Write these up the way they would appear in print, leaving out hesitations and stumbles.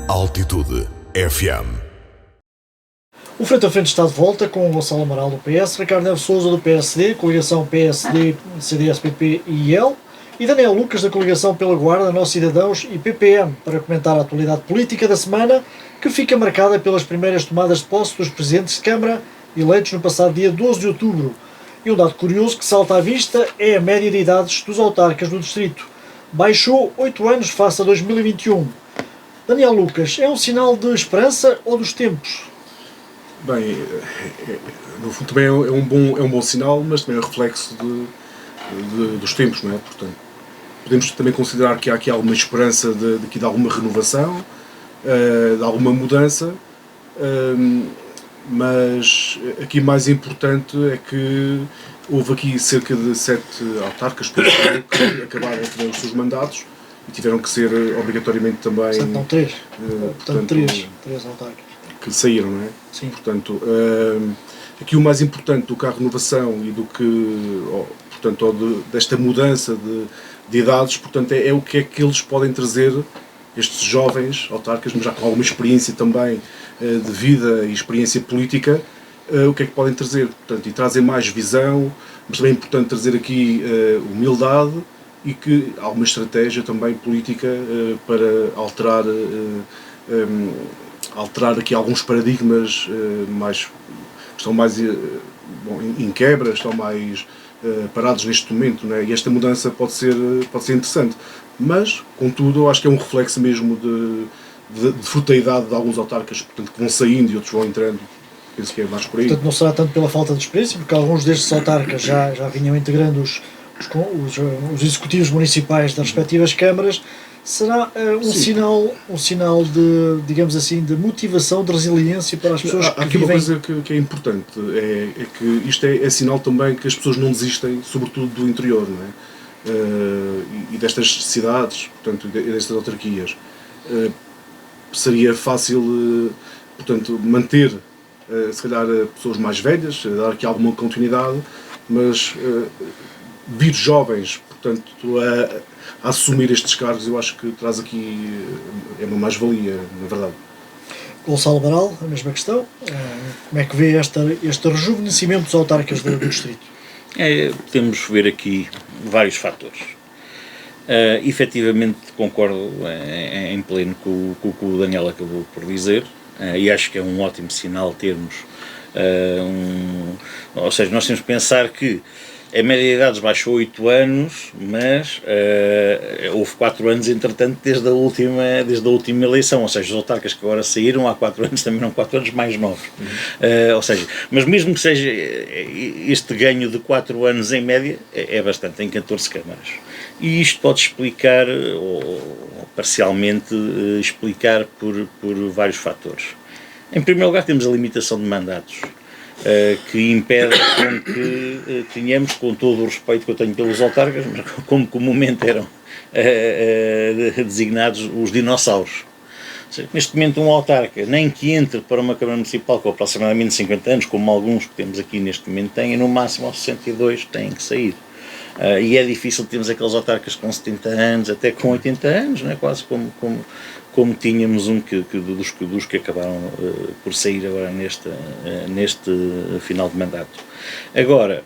Altitude FM. O Frente a Frente está de volta com o Gonçalo Amaral do PS, Ricardo Neves Sousa do PSD, coligação PSD, CDS, PP e IEL, e Daniel Lucas da coligação Pela Guarda, Nós Cidadãos e PPM, para comentar a atualidade política da semana, que fica marcada pelas primeiras tomadas de posse dos presidentes de Câmara eleitos no passado dia 12 de outubro. E um dado curioso que salta à vista é a média de idades dos autarcas do distrito. Baixou 8 anos face a 2021. Daniel Lucas, é um sinal de esperança ou dos tempos? Bem, no fundo também é um bom sinal, mas também é um reflexo dos tempos, não é? Portanto, podemos também considerar que há aqui alguma esperança de alguma renovação, de alguma mudança, mas aqui mais importante é que houve aqui cerca de 7 autarcas que acabaram de ter os seus mandatos e tiveram que ser obrigatoriamente também... Portanto, não 3. Portanto, 3 autarcas. Que saíram, não é? Sim. Portanto, aqui o mais importante do que a renovação e do que, desta mudança de idades, portanto, é o que é que eles podem trazer, estes jovens autarcas, mas já com alguma experiência também de vida e experiência política, o que é que podem trazer, portanto, e trazem mais visão, mas também é importante trazer aqui humildade e que há uma estratégia também política para alterar aqui alguns paradigmas estão mais em quebra, estão mais parados neste momento, não é? E esta mudança pode ser interessante, mas contudo eu acho que é um reflexo mesmo de frutalidade de alguns autarcas, portanto, que vão saindo e outros vão entrando. Penso que é mais por aí. Portanto, não será tanto pela falta de experiência, porque alguns destes autarcas já vinham integrando os executivos municipais das respectivas câmaras. Será um sinal de, digamos assim, de motivação, de resiliência para as pessoas que aqui vivem... uma coisa que é importante, é que isto é sinal também que as pessoas não desistem, sobretudo do interior, não é? E destas cidades, portanto, e destas autarquias. Seria fácil, portanto, manter, se calhar, pessoas mais velhas, dar aqui alguma continuidade, mas vir jovens, portanto, a assumir estes cargos, eu acho que traz aqui é uma mais-valia, na verdade. Gonçalo Amaral, a mesma questão. Como é que vê este rejuvenescimento dos autarcas do distrito? Temos que ver aqui vários fatores. Efetivamente concordo em pleno com o que o Daniel acabou por dizer, e acho que é um ótimo sinal termos ou seja, nós temos que pensar que a média de idades baixou 8 anos, mas houve 4 anos, entretanto, desde a última eleição, ou seja, os autarcas que agora saíram há 4 anos também eram 4 anos mais novos. Ou seja, mas mesmo que seja este ganho de 4 anos em média, é bastante, em 14 câmaras. E isto pode explicar, ou parcialmente explicar, por vários fatores. Em primeiro lugar, temos a limitação de mandatos, que impede com que tenhamos, com todo o respeito que eu tenho pelos autarcas, mas como comumente eram designados os dinossauros. Ou seja, neste momento um autarca, nem que entre para uma Câmara Municipal com aproximadamente 50 anos, como alguns que temos aqui neste momento têm, no máximo aos 62 têm que sair. E é difícil termos aqueles autarcas com 70 anos, até com 80 anos, não é? Quase como tínhamos dos que acabaram por sair agora neste final de mandato. Agora,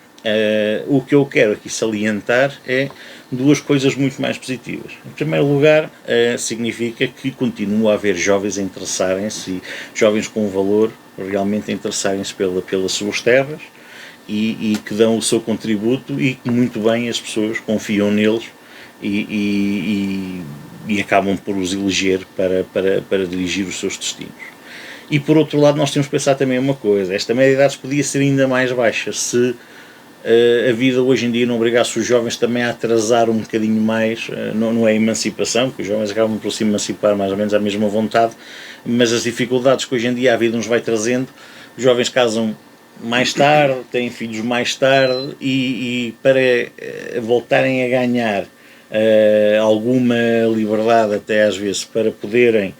o que eu quero aqui salientar é duas coisas muito mais positivas. Em primeiro lugar, significa que continua a haver jovens a interessarem-se, e jovens com valor realmente a interessarem-se pelas suas terras, e que dão o seu contributo, e que muito bem as pessoas confiam neles e acabam por os eleger para dirigir os seus destinos. E por outro lado, nós temos que pensar também uma coisa: esta média de idades podia ser ainda mais baixa se a vida hoje em dia não obrigasse os jovens também a atrasar um bocadinho mais, não é a emancipação, porque os jovens acabam por se emancipar mais ou menos à mesma vontade, mas as dificuldades que hoje em dia a vida nos vai trazendo. Os jovens casam mais tarde, têm filhos mais tarde, e para voltarem a ganhar alguma liberdade, até às vezes, para poderem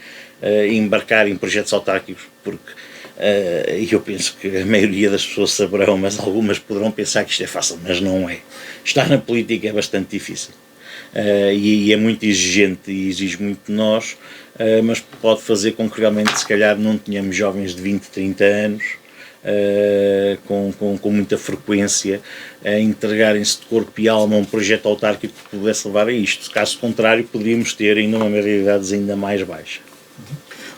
embarcar em projetos autárquicos, porque eu penso que a maioria das pessoas saberão, mas algumas poderão pensar que isto é fácil, mas não é. Estar na política é bastante difícil. e é muito exigente e exige muito de nós, mas pode fazer com que realmente, se calhar, não tenhamos jovens de 20, 30 anos com muita frequência a entregarem-se de corpo e alma a um projeto autárquico que pudesse levar a isto. Caso contrário, poderíamos ter ainda uma realidade ainda mais baixa.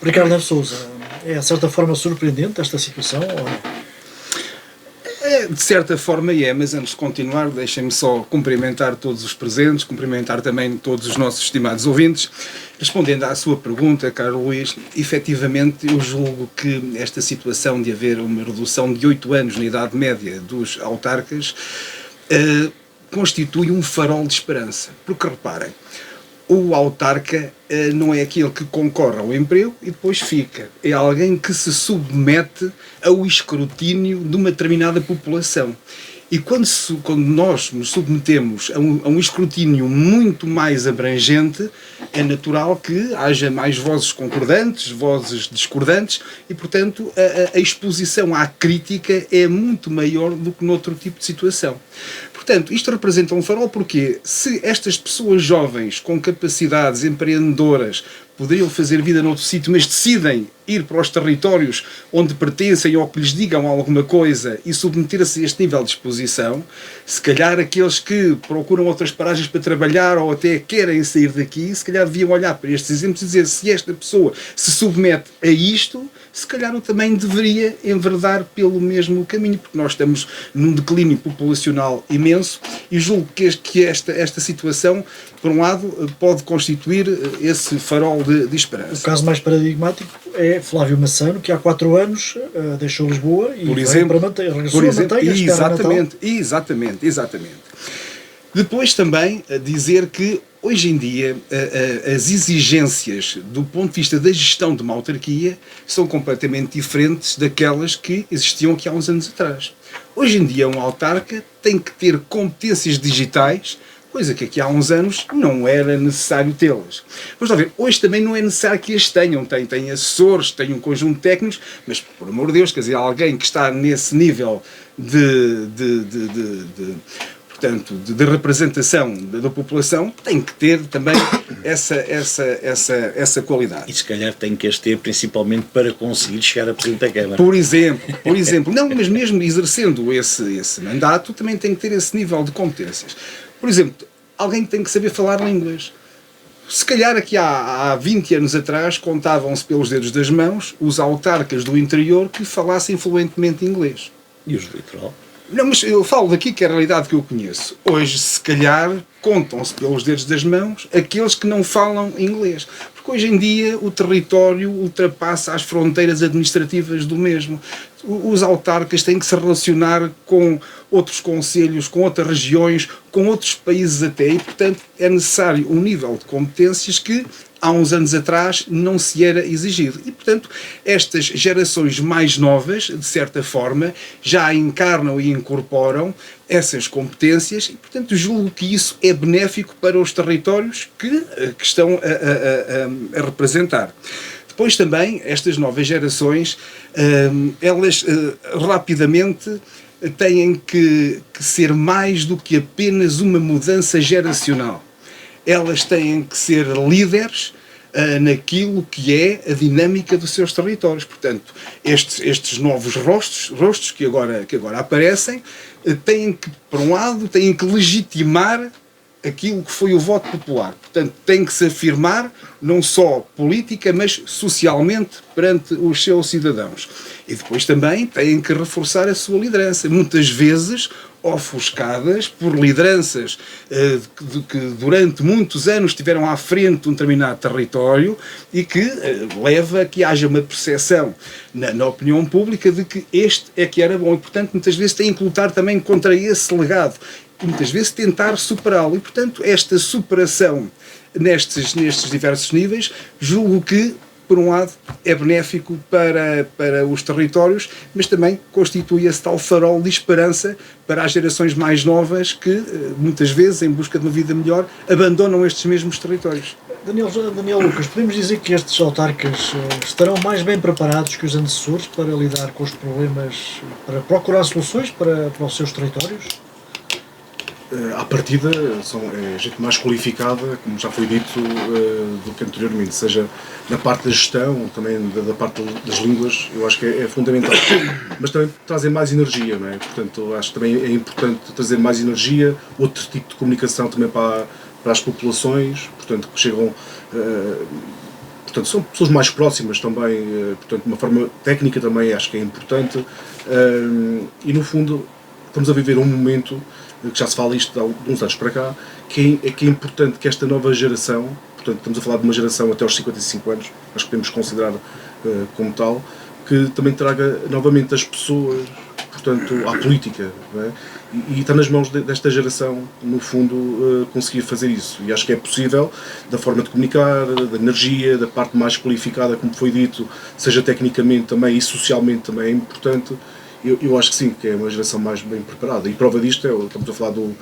Ricardo Neves Sousa, é de certa forma surpreendente esta situação? Ou não? De certa forma mas antes de continuar, deixem-me só cumprimentar todos os presentes, cumprimentar também todos os nossos estimados ouvintes. Respondendo à sua pergunta, caro Luís, efetivamente eu julgo que esta situação de haver uma redução de 8 anos na idade média dos autarcas constitui um farol de esperança. Porque reparem, o autarca não é aquele que concorre ao emprego e depois fica. É alguém que se submete ao escrutínio de uma determinada população. E quando nós nos submetemos a um escrutínio muito mais abrangente, é natural que haja mais vozes concordantes, vozes discordantes, e, portanto, a exposição à crítica é muito maior do que noutro tipo de situação. Portanto, isto representa um farol porque se estas pessoas jovens com capacidades empreendedoras poderiam fazer vida noutro sítio, mas decidem ir para os territórios onde pertencem ou que lhes digam alguma coisa e submeter-se a este nível de exposição, se calhar aqueles que procuram outras paragens para trabalhar ou até querem sair daqui, se calhar deviam olhar para estes exemplos e dizer, se esta pessoa se submete a isto, se calhar eu também deveria enverdar pelo mesmo caminho, porque nós estamos num declínio populacional imenso e julgo que esta situação, por um lado, pode constituir esse farol de esperança. O caso mais paradigmático é Flávio Massano, que há 4 anos deixou Lisboa e regressou a Manteigas. Exatamente. Depois também dizer que hoje em dia as exigências do ponto de vista da gestão de uma autarquia são completamente diferentes daquelas que existiam aqui há uns anos atrás. Hoje em dia um autarca tem que ter competências digitais, coisa que aqui há uns anos não era necessário tê-las. Vamos lá ver, hoje também não é necessário que as tenham, tem assessores, tem um conjunto de técnicos, mas, por amor de Deus, quer dizer, alguém que está nesse nível de representação da população tem que ter também essa qualidade. E se calhar tem que as ter principalmente para conseguir chegar a Presidente da Câmara. Por exemplo, não, mas mesmo exercendo esse mandato também tem que ter esse nível de competências. Por exemplo, alguém tem que saber falar línguas. Se calhar aqui há 20 anos atrás contavam-se pelos dedos das mãos os autarcas do interior que falassem fluentemente inglês. E os do litoral? Não, mas eu falo daqui que é a realidade que eu conheço. Hoje, se calhar, contam-se pelos dedos das mãos aqueles que não falam inglês. Porque hoje em dia o território ultrapassa as fronteiras administrativas do mesmo. Os autarcas têm que se relacionar com outros concelhos, com outras regiões, com outros países até, e, portanto, é necessário um nível de competências que há uns anos atrás não se era exigido. E, portanto, estas gerações mais novas, de certa forma, já encarnam e incorporam essas competências e, portanto, julgo que isso é benéfico para os territórios que estão a representar. Depois também, estas novas gerações, elas rapidamente têm que ser mais do que apenas uma mudança geracional. Elas têm que ser líderes naquilo que é a dinâmica dos seus territórios. Portanto, estes novos rostos que agora aparecem, têm que, por um lado, têm que legitimar aquilo que foi o voto popular. Portanto, tem que se afirmar não só política, mas socialmente perante os seus cidadãos. E depois também têm que reforçar a sua liderança, muitas vezes ofuscadas por lideranças que durante muitos anos estiveram à frente de um determinado território e que leva a que haja uma percepção na opinião pública de que este é que era bom e, portanto, muitas vezes têm que lutar também contra esse legado e muitas vezes tentar superá-lo. E, portanto, esta superação nestes diversos níveis, julgo que, por um lado, é benéfico para os territórios, mas também constitui esse tal farol de esperança para as gerações mais novas que, muitas vezes, em busca de uma vida melhor, abandonam estes mesmos territórios. Daniel Lucas, podemos dizer que estes autarcas estarão mais bem preparados que os antecessores para lidar com os problemas, para procurar soluções para os seus territórios? à partida é gente mais qualificada, como já foi dito, do que anteriormente, seja na parte da gestão, também da parte das línguas, eu acho que é fundamental. Mas também trazem mais energia, não é? Portanto, eu acho que também é importante trazer mais energia, outro tipo de comunicação também para as populações, portanto, que chegam. Portanto, são pessoas mais próximas também, portanto, de uma forma técnica também acho que é importante. E no fundo, estamos a viver um momento que já se fala isto de uns anos para cá, que é importante que esta nova geração, portanto estamos a falar de uma geração até aos 55 anos, acho que podemos considerar como tal, que também traga novamente as pessoas, portanto, à política, não é? E está nas mãos desta geração, no fundo, conseguir fazer isso. E acho que é possível, da forma de comunicar, da energia, da parte mais qualificada, como foi dito, seja tecnicamente também e socialmente também é importante. Eu acho que sim, que é uma geração mais bem preparada. E prova disto estamos a falar do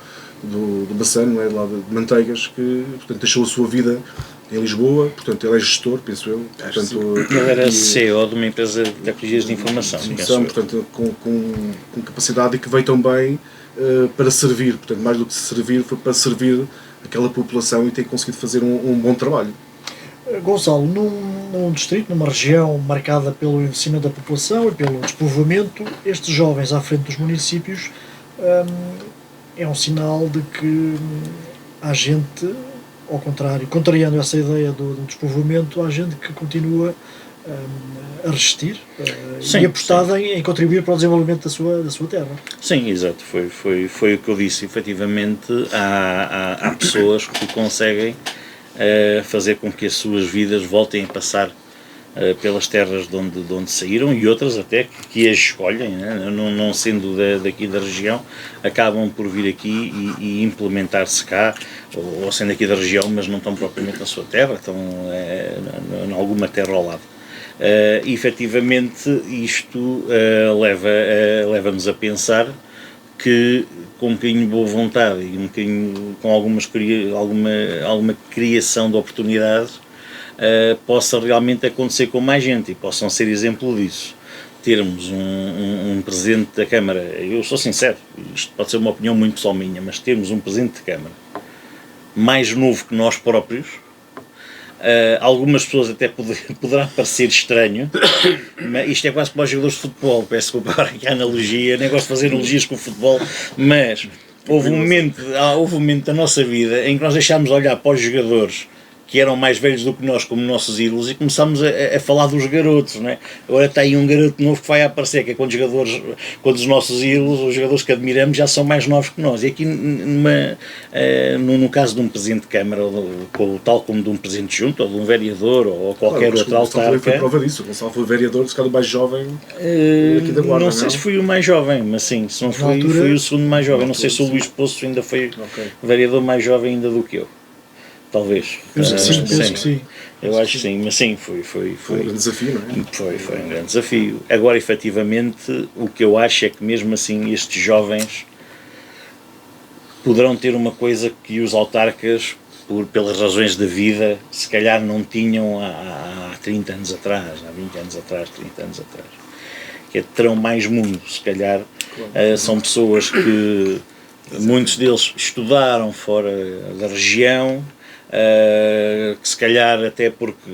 Bassano, não é? Lá de Manteigas, que portanto, deixou a sua vida em Lisboa, portanto ele é gestor, penso eu. Portanto, ele era CEO de uma empresa de tecnologias de informação. Portanto, com capacidade e que veio também para servir, portanto mais do que servir, foi para servir aquela população e tem conseguido fazer um bom trabalho. Gonçalo, num distrito, numa região marcada pelo envelhecimento da população e pelo despovoamento, estes jovens à frente dos municípios é um sinal de que há gente, ao contrário, contrariando essa ideia do despovoamento, há gente que continua a resistir e apostada em contribuir para o desenvolvimento da sua terra. Sim, exato, foi o que eu disse. Efetivamente, há pessoas que conseguem fazer com que as suas vidas voltem a passar pelas terras de onde saíram, e outras até que as escolhem, né? não sendo daqui da região, acabam por vir aqui e implementar-se cá, ou sendo aqui da região, mas não estão propriamente na sua terra, estão em alguma terra ao lado. E efetivamente isto leva-nos a pensar que com um bocadinho de boa vontade e um bocadinho com alguma criação de oportunidades possa realmente acontecer com mais gente e possam ser exemplo disso. Termos um Presidente da Câmara, eu sou sincero, isto pode ser uma opinião muito pessoal minha, mas termos um Presidente de Câmara mais novo que nós próprios, algumas pessoas até poderá parecer estranho, mas isto é quase como aos jogadores de futebol, peço desculpa aqui a analogia, nem gosto de fazer analogias com o futebol, mas houve um momento da nossa vida em que nós deixámos de olhar para os jogadores que eram mais velhos do que nós como nossos ídolos e começámos a falar dos garotos, não é? Agora está aí um garoto novo que vai aparecer, que é quando os nossos ídolos, os jogadores que admiramos já são mais novos que nós. E aqui no caso de um Presidente de Câmara, tal como de um Presidente Junto, ou de um vereador, ou qualquer outra autarca... Foi prova disso, o Gonçalo foi vereador, se calhar o mais jovem aqui da Guarda, não sei se fui o mais jovem, mas sim, se não fui o segundo mais jovem. Não sei se o Luís Poço ainda foi vereador mais jovem ainda do que eu. Talvez. Penso que sim. Eu acho que sim, mas sim, foi um grande desafio, não é? Foi um grande desafio. Agora, efetivamente, o que eu acho é que mesmo assim estes jovens poderão ter uma coisa que os autarcas, pelas razões da vida, se calhar não tinham há 30 anos atrás, há 20 anos atrás, 30 anos atrás. Que é, terão mais mundo, se calhar. São pessoas que muitos deles estudaram fora da região, que se calhar até porque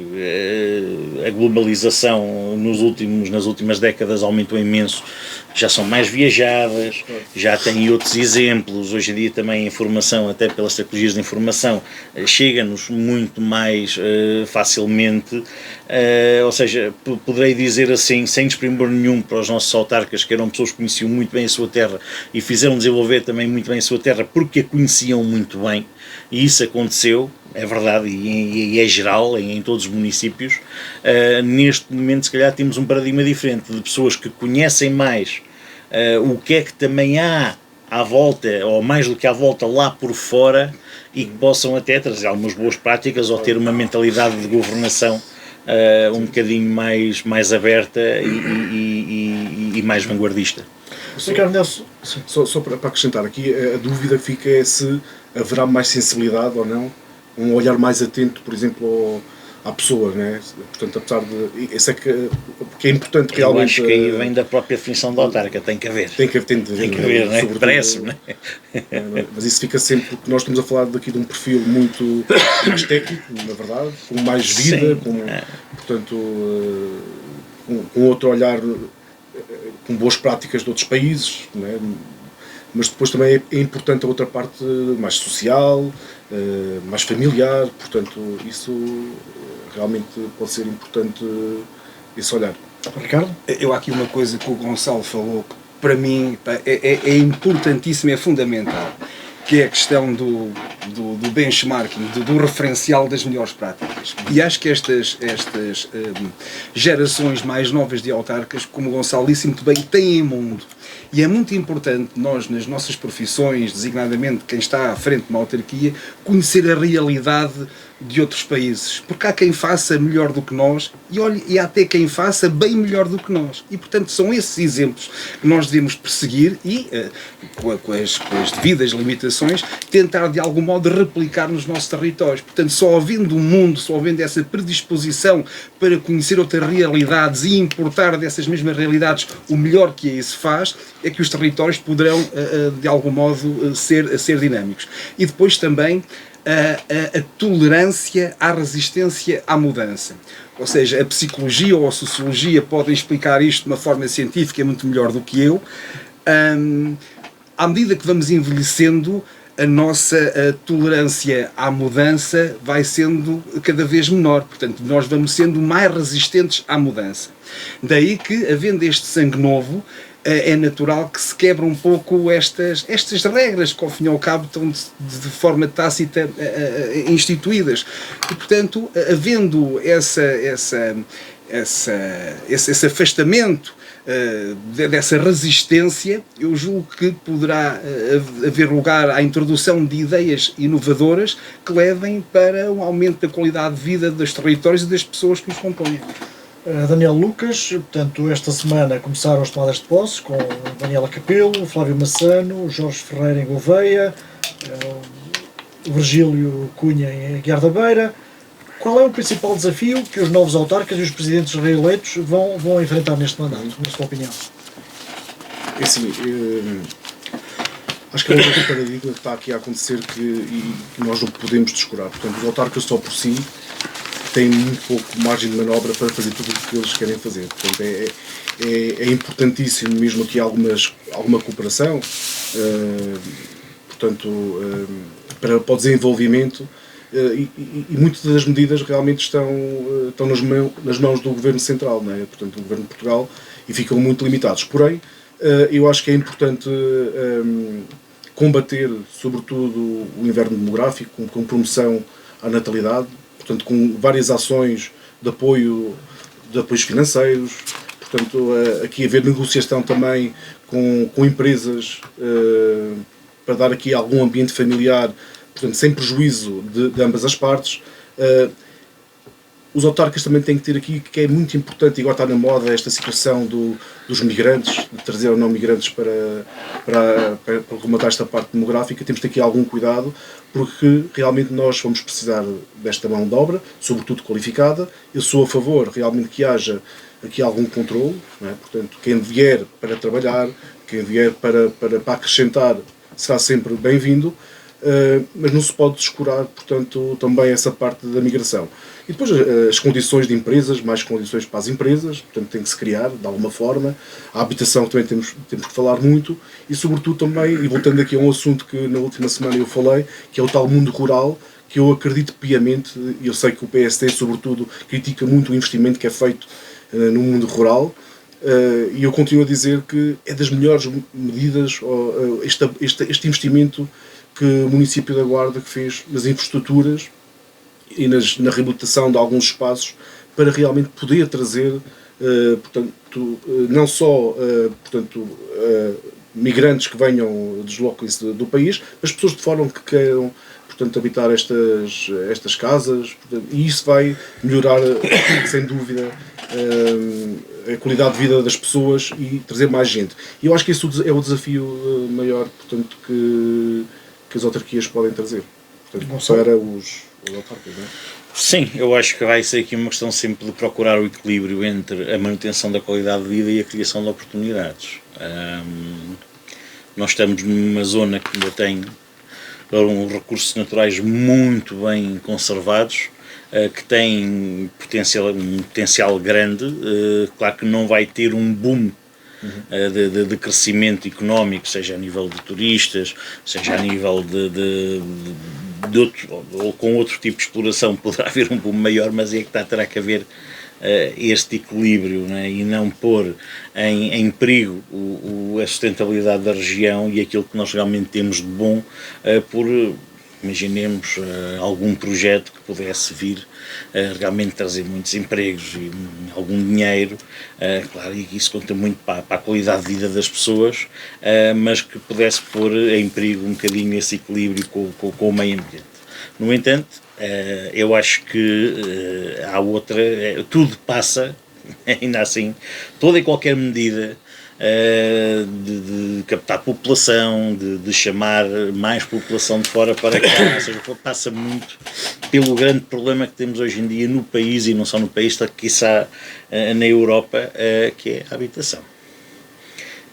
a globalização nas últimas décadas aumentou imenso, já são mais viajadas, já têm outros exemplos. Hoje em dia também a informação, até pelas tecnologias de informação, chega-nos muito mais facilmente, ou seja, poderei dizer assim, sem desprimor nenhum para os nossos autarcas, que eram pessoas que conheciam muito bem a sua terra e fizeram desenvolver também muito bem a sua terra porque a conheciam muito bem, e isso aconteceu, é verdade, e é geral em todos os municípios. Neste momento, se calhar, temos um paradigma diferente de pessoas que conhecem mais o que é que também há à volta, ou mais do que à volta, lá por fora, e que possam até trazer algumas boas práticas ou ter uma mentalidade de governação um bocadinho mais aberta e mais vanguardista. Só para acrescentar aqui, a dúvida fica é se haverá mais sensibilidade ou não, um olhar mais atento, por exemplo, à pessoa, né? Portanto, apesar de... Eu sei que que é importante Eu realmente. acho que aí vem da própria definição da autarca, tem que haver. Tem que haver, não é? Parece-me, não é? Mas isso fica sempre, porque nós estamos a falar daqui de um perfil muito mais técnico, na verdade, com mais vida, portanto, com outro olhar, com boas práticas de outros países, não é? Mas depois também é importante a outra parte mais social, mais familiar, portanto, isso realmente pode ser importante, esse olhar. Ricardo? Eu há aqui uma coisa que o Gonçalo falou que para mim é importantíssima, é fundamental, que é a questão do benchmarking, do referencial das melhores práticas. E acho que estas gerações mais novas de autarcas, como o Gonçalo disse muito bem, têm em mundo. E é muito importante nós, nas nossas profissões, designadamente quem está à frente de uma autarquia, conhecer a realidade de outros países, porque há quem faça melhor do que nós e há até quem faça bem melhor do que nós. E, portanto, são esses exemplos que nós devemos perseguir e, com as devidas limitações, tentar de algum modo replicar nos nossos territórios. Portanto, só havendo um mundo, só havendo essa predisposição para conhecer outras realidades e importar dessas mesmas realidades o melhor que aí se faz, é que os territórios poderão, de algum modo, ser dinâmicos. E depois também a tolerância à resistência à mudança. Ou seja, a psicologia ou a sociologia podem explicar isto de uma forma científica muito melhor do que eu. À medida que vamos envelhecendo, a nossa tolerância à mudança vai sendo cada vez menor. Portanto, nós vamos sendo mais resistentes à mudança. Daí que, havendo este sangue novo, é natural que se quebra um pouco estas regras que, ao fim e ao cabo, estão de forma tácita instituídas. E, portanto, havendo esse afastamento dessa resistência, eu julgo que poderá haver lugar à introdução de ideias inovadoras que levem para um aumento da qualidade de vida dos territórios e das pessoas que os compõem. Daniel Lucas, portanto, esta semana começaram as tomadas de posse com Daniela Capelo, Flávio Massano, Jorge Ferreira em Gouveia, Virgílio Cunha em Aguiar da Beira. Qual é o principal desafio que os novos autarcas e os presidentes reeleitos vão enfrentar neste mandato, na sua opinião? É assim, acho que é um outro paradigma que está aqui a acontecer e que nós não podemos descurar. Portanto, os autarcas só por si têm muito pouco margem de manobra para fazer tudo o que eles querem fazer. Portanto, é importantíssimo mesmo aqui alguma cooperação, portanto, para o desenvolvimento, e muitas das medidas realmente estão nas mãos do Governo Central, não é? Portanto, do Governo de Portugal, e ficam muito limitados. Porém, eu acho que é importante combater, sobretudo, o inverno demográfico, com promoção à natalidade, portanto, com várias ações de apoios financeiros, portanto, aqui haver negociação também com empresas para dar aqui algum ambiente familiar, portanto, sem prejuízo de ambas as partes. Os autarcas também têm que ter aqui, que é muito importante, e agora está na moda esta situação dos migrantes, de trazer ou não migrantes para rematar esta parte demográfica. Temos de ter aqui algum cuidado, porque realmente nós vamos precisar desta mão de obra, sobretudo qualificada. Eu sou a favor realmente que haja aqui algum controle, não é? Portanto, quem vier para trabalhar, quem vier para acrescentar, será sempre bem-vindo. Mas não se pode descurar, portanto, também essa parte da migração. E depois as condições de empresas, mais condições para as empresas, portanto tem que se criar de alguma forma. A habitação também temos que falar muito, e sobretudo também, e voltando aqui a um assunto que na última semana eu falei, que é o tal mundo rural, que eu acredito piamente, e eu sei que o PSD sobretudo critica muito o investimento que é feito no mundo rural, e eu continuo a dizer que é das melhores medidas este investimento que o município da Guarda que fez nas infraestruturas e na reabilitação de alguns espaços para realmente poder trazer, portanto, não só migrantes que venham, desloquem-se do país, mas pessoas de fora que queiram, portanto, habitar estas casas, portanto, e isso vai melhorar, sem dúvida, a qualidade de vida das pessoas e trazer mais gente. E eu acho que isso é o desafio maior, portanto, que as autarquias podem trazer, portanto, para os autarcas, não é? Sim, eu acho que vai ser aqui uma questão sempre de procurar o equilíbrio entre a manutenção da qualidade de vida e a criação de oportunidades. Nós estamos numa zona que ainda tem recursos naturais muito bem conservados, que tem um potencial grande. Claro que não vai ter um boom de crescimento económico, seja a nível de turistas, seja a nível de outro, ou com outro tipo de exploração poderá haver um boom maior, mas é que terá que haver este equilíbrio, né? E não pôr em perigo a sustentabilidade da região e aquilo que nós realmente temos de bom por, imaginemos, algum projeto que pudesse vir realmente trazer muitos empregos e algum dinheiro, claro, e isso conta muito para a qualidade de vida das pessoas, mas que pudesse pôr em perigo um bocadinho esse equilíbrio com o meio ambiente. No entanto, eu acho que há outra, tudo passa, ainda assim, toda e qualquer medida de captar população, de chamar mais população de fora para cá, ou seja, passa muito pelo grande problema que temos hoje em dia no país, e não só no país, quiçá na Europa, que é a habitação.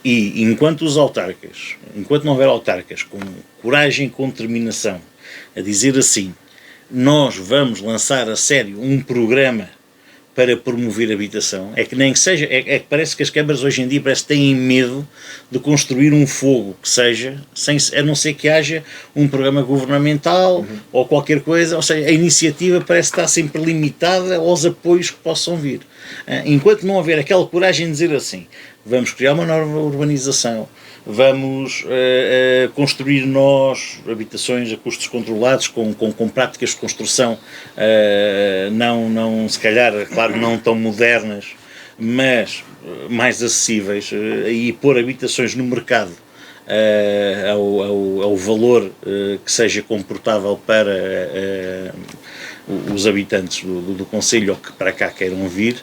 E enquanto não houver autarcas com coragem e com determinação a dizer assim, nós vamos lançar a sério um programa para promover a habitação, é que nem que seja, é que parece que as câmaras hoje em dia parece que têm medo de construir um fogo que seja, a não ser que haja um programa governamental ou qualquer coisa, ou seja, a iniciativa parece estar sempre limitada aos apoios que possam vir. Enquanto não houver aquela coragem de dizer assim, vamos criar uma nova urbanização, vamos construir nós habitações a custos controlados, com práticas de construção não se calhar, claro, não tão modernas, mas mais acessíveis, e pôr habitações no mercado ao valor que seja comportável para os habitantes do concelho ou que para cá queiram vir,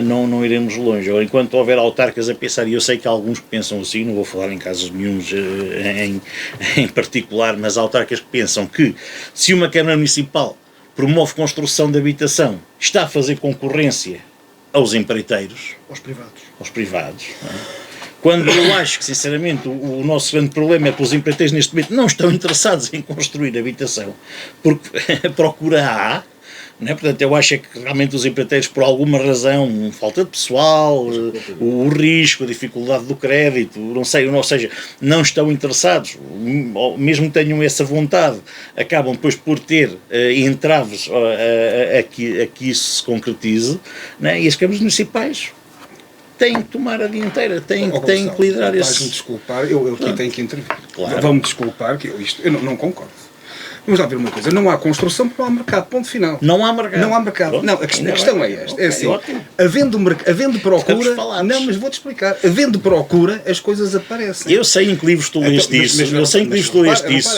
não iremos longe. Ou enquanto houver autarcas a pensar, e eu sei que há alguns que pensam assim, não vou falar em casos nenhuns em particular, mas há autarcas que pensam que se uma Câmara Municipal promove construção de habitação, está a fazer concorrência aos empreiteiros, aos privados, não é? Quando eu acho que, sinceramente, o nosso grande problema é que os empreiteiros neste momento não estão interessados em construir habitação, porque procura há, não é? Portanto, eu acho que realmente os empreiteiros, por alguma razão, falta de pessoal, o risco, a dificuldade do crédito, não sei, ou seja, não estão interessados, mesmo que tenham essa vontade, acabam depois por ter entraves a que isso se concretize, não é? E as câmaras municipais têm que tomar a dianteira, têm que liderar esse... Vais-me desculpar, eu aqui tenho que intervir. Claro. Vão-me desculpar, que eu não concordo. Vamos lá ver uma coisa, não há construção porque não há mercado, ponto final. Não há mercado. Não há mercado. Pronto, não, a questão é esta, é assim, ótimo. havendo procura, falados. não, mas vou-te explicar, havendo procura, as coisas aparecem. Eu sei em que livros tu leste isso,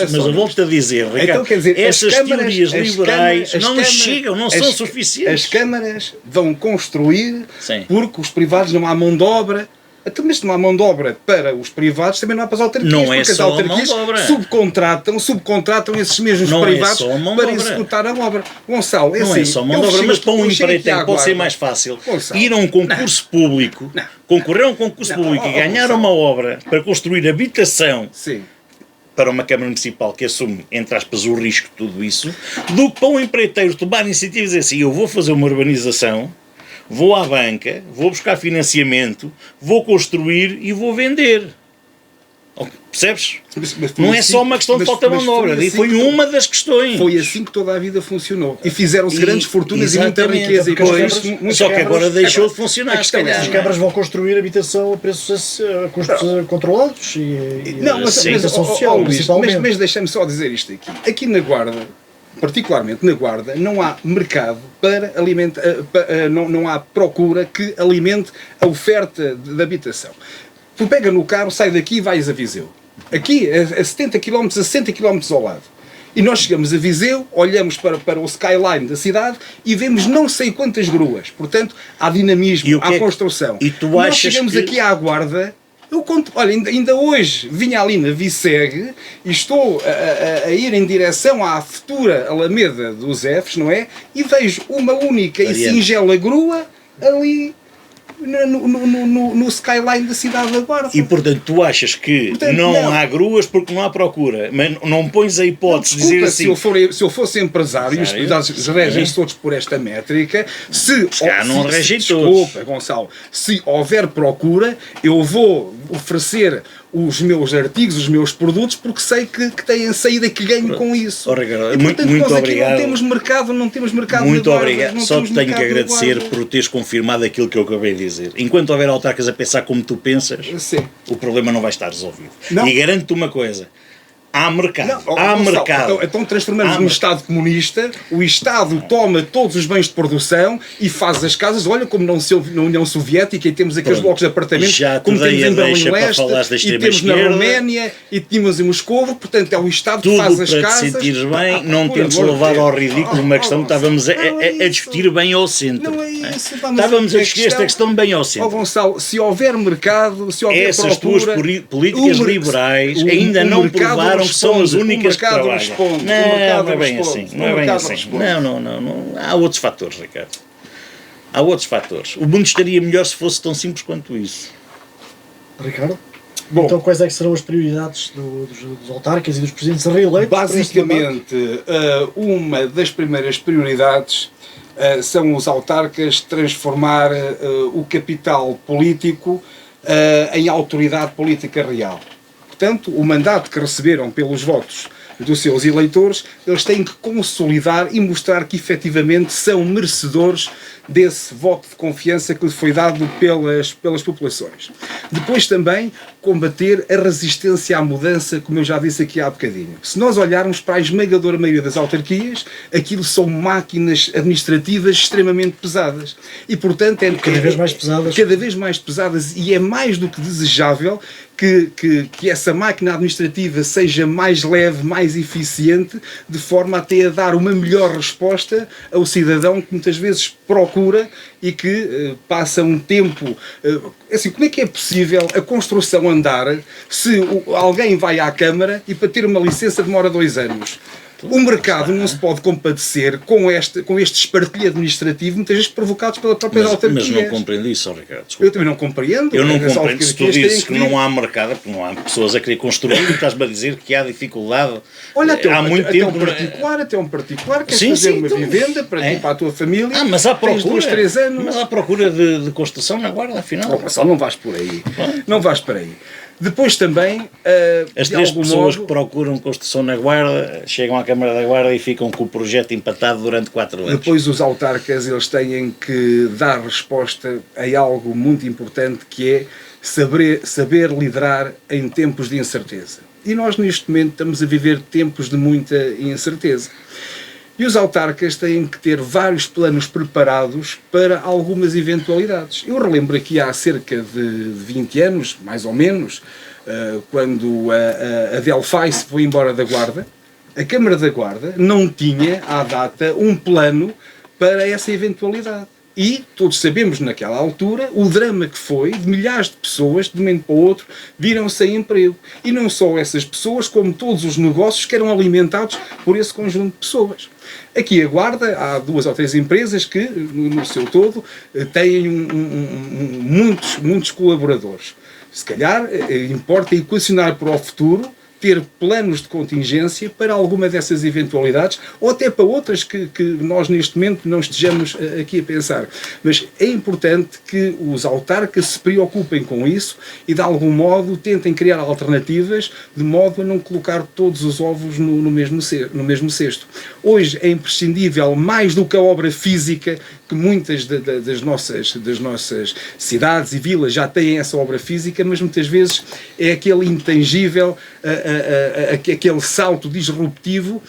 mas eu volto-te a dizer, Ricardo, então, quer dizer, essas teorias liberais não chegam, não são suficientes. As câmaras vão construir, Sim. porque os privados não há mão de obra. Até mesmo se não há mão de obra para os privados, também não há para as autarquias, não é porque as só autarquias a mão de obra. subcontratam esses mesmos não privados é para executar a obra. Gonçalo, não assim, é só mão de obra, mas para um empreiteiro pode ser mais fácil ir a um concurso público, concorrer a um concurso público e ganhar uma obra para construir habitação. Sim. Para uma Câmara Municipal que assume, entre aspas, o risco de tudo isso, do que para um empreiteiro tomar iniciativa e dizer assim, eu vou fazer uma urbanização, vou à banca, vou buscar financiamento, vou construir e vou vender. Percebes? Mas não é só uma questão de falta de mão de obra, e foi uma das questões. Foi assim que toda a vida funcionou. E fizeram-se grandes fortunas e muita riqueza. E só que agora deixou de funcionar. As câmaras vão construir habitação a preços custos controlados e habitação social, principalmente. Mas deixa-me só dizer isto aqui. Aqui na Guarda, particularmente na Guarda, não há mercado para alimentar, não há procura que alimente a oferta de habitação. Tu pega no carro, sai daqui e vais a Viseu. Aqui, a 70 km, a 60 km ao lado. E nós chegamos a Viseu, olhamos para o skyline da cidade e vemos não sei quantas gruas. Portanto, há dinamismo, há construção. E tu nós achas chegamos aqui à Guarda Eu conto, olha, ainda hoje vinha ali na Viceg e estou a ir em direção à futura Alameda dos Fs, não é? E vejo uma única e singela grua ali no skyline da cidade da Guarda. E portanto tu achas que não há gruas porque não há procura, mas não pões a hipótese de dizer assim... Se eu fosse empresário, os cuidados regem-se todos por esta métrica, desculpa, Gonçalo, se houver procura, eu vou oferecer os meus artigos, os meus produtos, porque sei que têm saída, que ganho com isso. Ricardo, e, portanto, muito nós obrigado. Aqui não temos mercado muito obrigado. Só te tenho que agradecer por teres confirmado aquilo que eu acabei de dizer. Enquanto houver autarcas a pensar como tu pensas, sim, o problema não vai estar resolvido. Não. E garanto-te uma coisa. Há mercado. Há mercado. Então transformamos num Estado comunista, o Estado toma todos os bens de produção e faz as casas, olha como na União Soviética, e temos aqueles blocos de apartamentos, como temos em Berlim Leste, e temos na Roménia, e tínhamos em Moscou, portanto é o Estado que faz as casas. Tudo para te sentires bem, não tentes levar ao ridículo uma questão que estávamos a discutir bem ao centro. Não é isso. Estávamos a discutir esta questão bem ao centro. Gonçalo, se houver mercado, se houver essas procura, tuas políticas liberais ainda não provaram que são as únicas que trabalham. Não é bem assim. Não é bem assim. Não. Há outros fatores, Ricardo. Há outros fatores. O mundo estaria melhor se fosse tão simples quanto isso. Ricardo? Bom, então quais é que serão as prioridades dos autarcas e dos presidentes reeleitos? Basicamente, uma das primeiras prioridades são os autarcas transformar o capital político em autoridade política real. Portanto, o mandato que receberam pelos votos dos seus eleitores, eles têm que consolidar e mostrar que efetivamente são merecedores desse voto de confiança que lhe foi dado pelas populações. Depois também combater a resistência à mudança, como eu já disse aqui há bocadinho. Se nós olharmos para a esmagadora maioria das autarquias, aquilo são máquinas administrativas extremamente pesadas. E, portanto, cada vez mais pesadas. Cada vez mais pesadas, e é mais do que desejável que essa máquina administrativa seja mais leve, mais eficiente, de forma até a dar uma melhor resposta ao cidadão que muitas vezes procura e que passa um tempo... assim, como é que é possível a construção andar se alguém vai à Câmara e para ter uma licença demora 2 anos? O mercado não se pode compadecer com este espartilho administrativo, muitas vezes provocados pela própria autarquia. Mas não compreendo isso, Ricardo. Eu também não compreendo. Eu não compreendo. Se tu dizes que não há mercado, porque não há pessoas a querer construir, e estás-me a dizer que há dificuldade. Olha, há muito tempo. Até um particular queres fazer uma vivenda para ti, para a tua família. Mas há procura. 2, 3 anos. Mas há procura de construção na Guarda, afinal. Só não vais por aí. Não vais por aí. Depois também, as 3 pessoas que procuram construção na Guarda chegam à Câmara da Guarda e ficam com o projeto empatado durante 4 anos. Depois os autarcas, eles têm que dar resposta a algo muito importante, que é saber liderar em tempos de incerteza. E nós neste momento estamos a viver tempos de muita incerteza. E os autarcas têm que ter vários planos preparados para algumas eventualidades. Eu relembro aqui há cerca de 20 anos, mais ou menos, quando a Delphi se foi embora da Guarda, a Câmara da Guarda não tinha, à data, um plano para essa eventualidade. E todos sabemos naquela altura o drama que foi de milhares de pessoas, de um momento para o outro, viram sem emprego. E não só essas pessoas, como todos os negócios que eram alimentados por esse conjunto de pessoas. Aqui a Guarda, há 2 ou 3 empresas que, no seu todo, têm muitos colaboradores. Se calhar importa equacionar para o futuro, ter planos de contingência para alguma dessas eventualidades, ou até para outras que nós neste momento não estejamos aqui a pensar. Mas é importante que os autarcas se preocupem com isso e de algum modo tentem criar alternativas de modo a não colocar todos os ovos no mesmo cesto. Hoje é imprescindível, mais do que a obra física, que muitas das nossas cidades e vilas já têm essa obra física, mas muitas vezes é aquele intangível, aquele salto disruptivo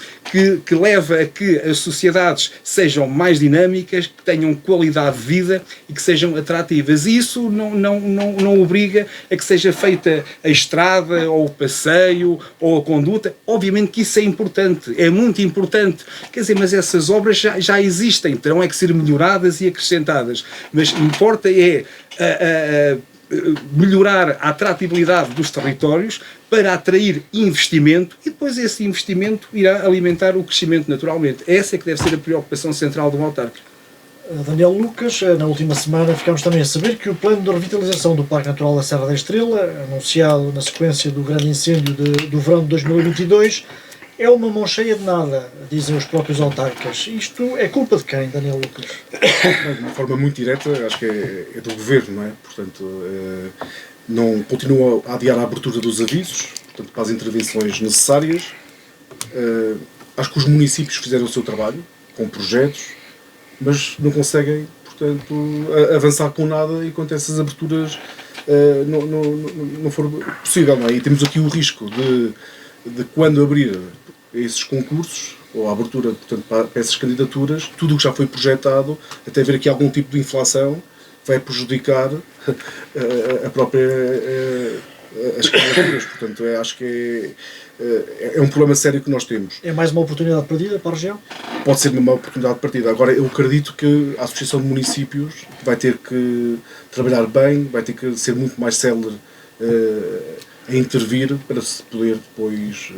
que leva a que as sociedades sejam mais dinâmicas, que tenham qualidade de vida e que sejam atrativas. E isso não obriga a que seja feita a estrada, ou o passeio, ou a conduta. Obviamente que isso é importante, é muito importante. Quer dizer, mas essas obras já existem, terão é que ser melhoradas e acrescentadas. Mas importa é melhorar a atratividade dos territórios para atrair investimento e depois esse investimento irá alimentar o crescimento naturalmente. Essa é que deve ser a preocupação central de um autárquico. Daniel Lucas, na última semana ficámos também a saber que o plano de revitalização do Parque Natural da Serra da Estrela, anunciado na sequência do grande incêndio do verão de 2022, é uma mão cheia de nada, dizem os próprios autarcas. Isto é culpa de quem, Daniel Lucas? De uma forma muito direta, acho que é do governo, não é? Portanto, não continua a adiar a abertura dos avisos, portanto, para as intervenções necessárias. Acho que os municípios fizeram o seu trabalho, com projetos, mas não conseguem, portanto, avançar com nada enquanto essas aberturas não for possível. Não é? E temos aqui o risco de quando abrir esses concursos, ou a abertura, portanto, para essas candidaturas, tudo o que já foi projetado, até haver aqui algum tipo de inflação, vai prejudicar a própria as candidaturas. Portanto, acho que é um problema sério que nós temos. É mais uma oportunidade perdida para a região? Pode ser uma oportunidade de partida. Agora, eu acredito que a Associação de Municípios vai ter que trabalhar bem, vai ter que ser muito mais célere a intervir para se poder depois,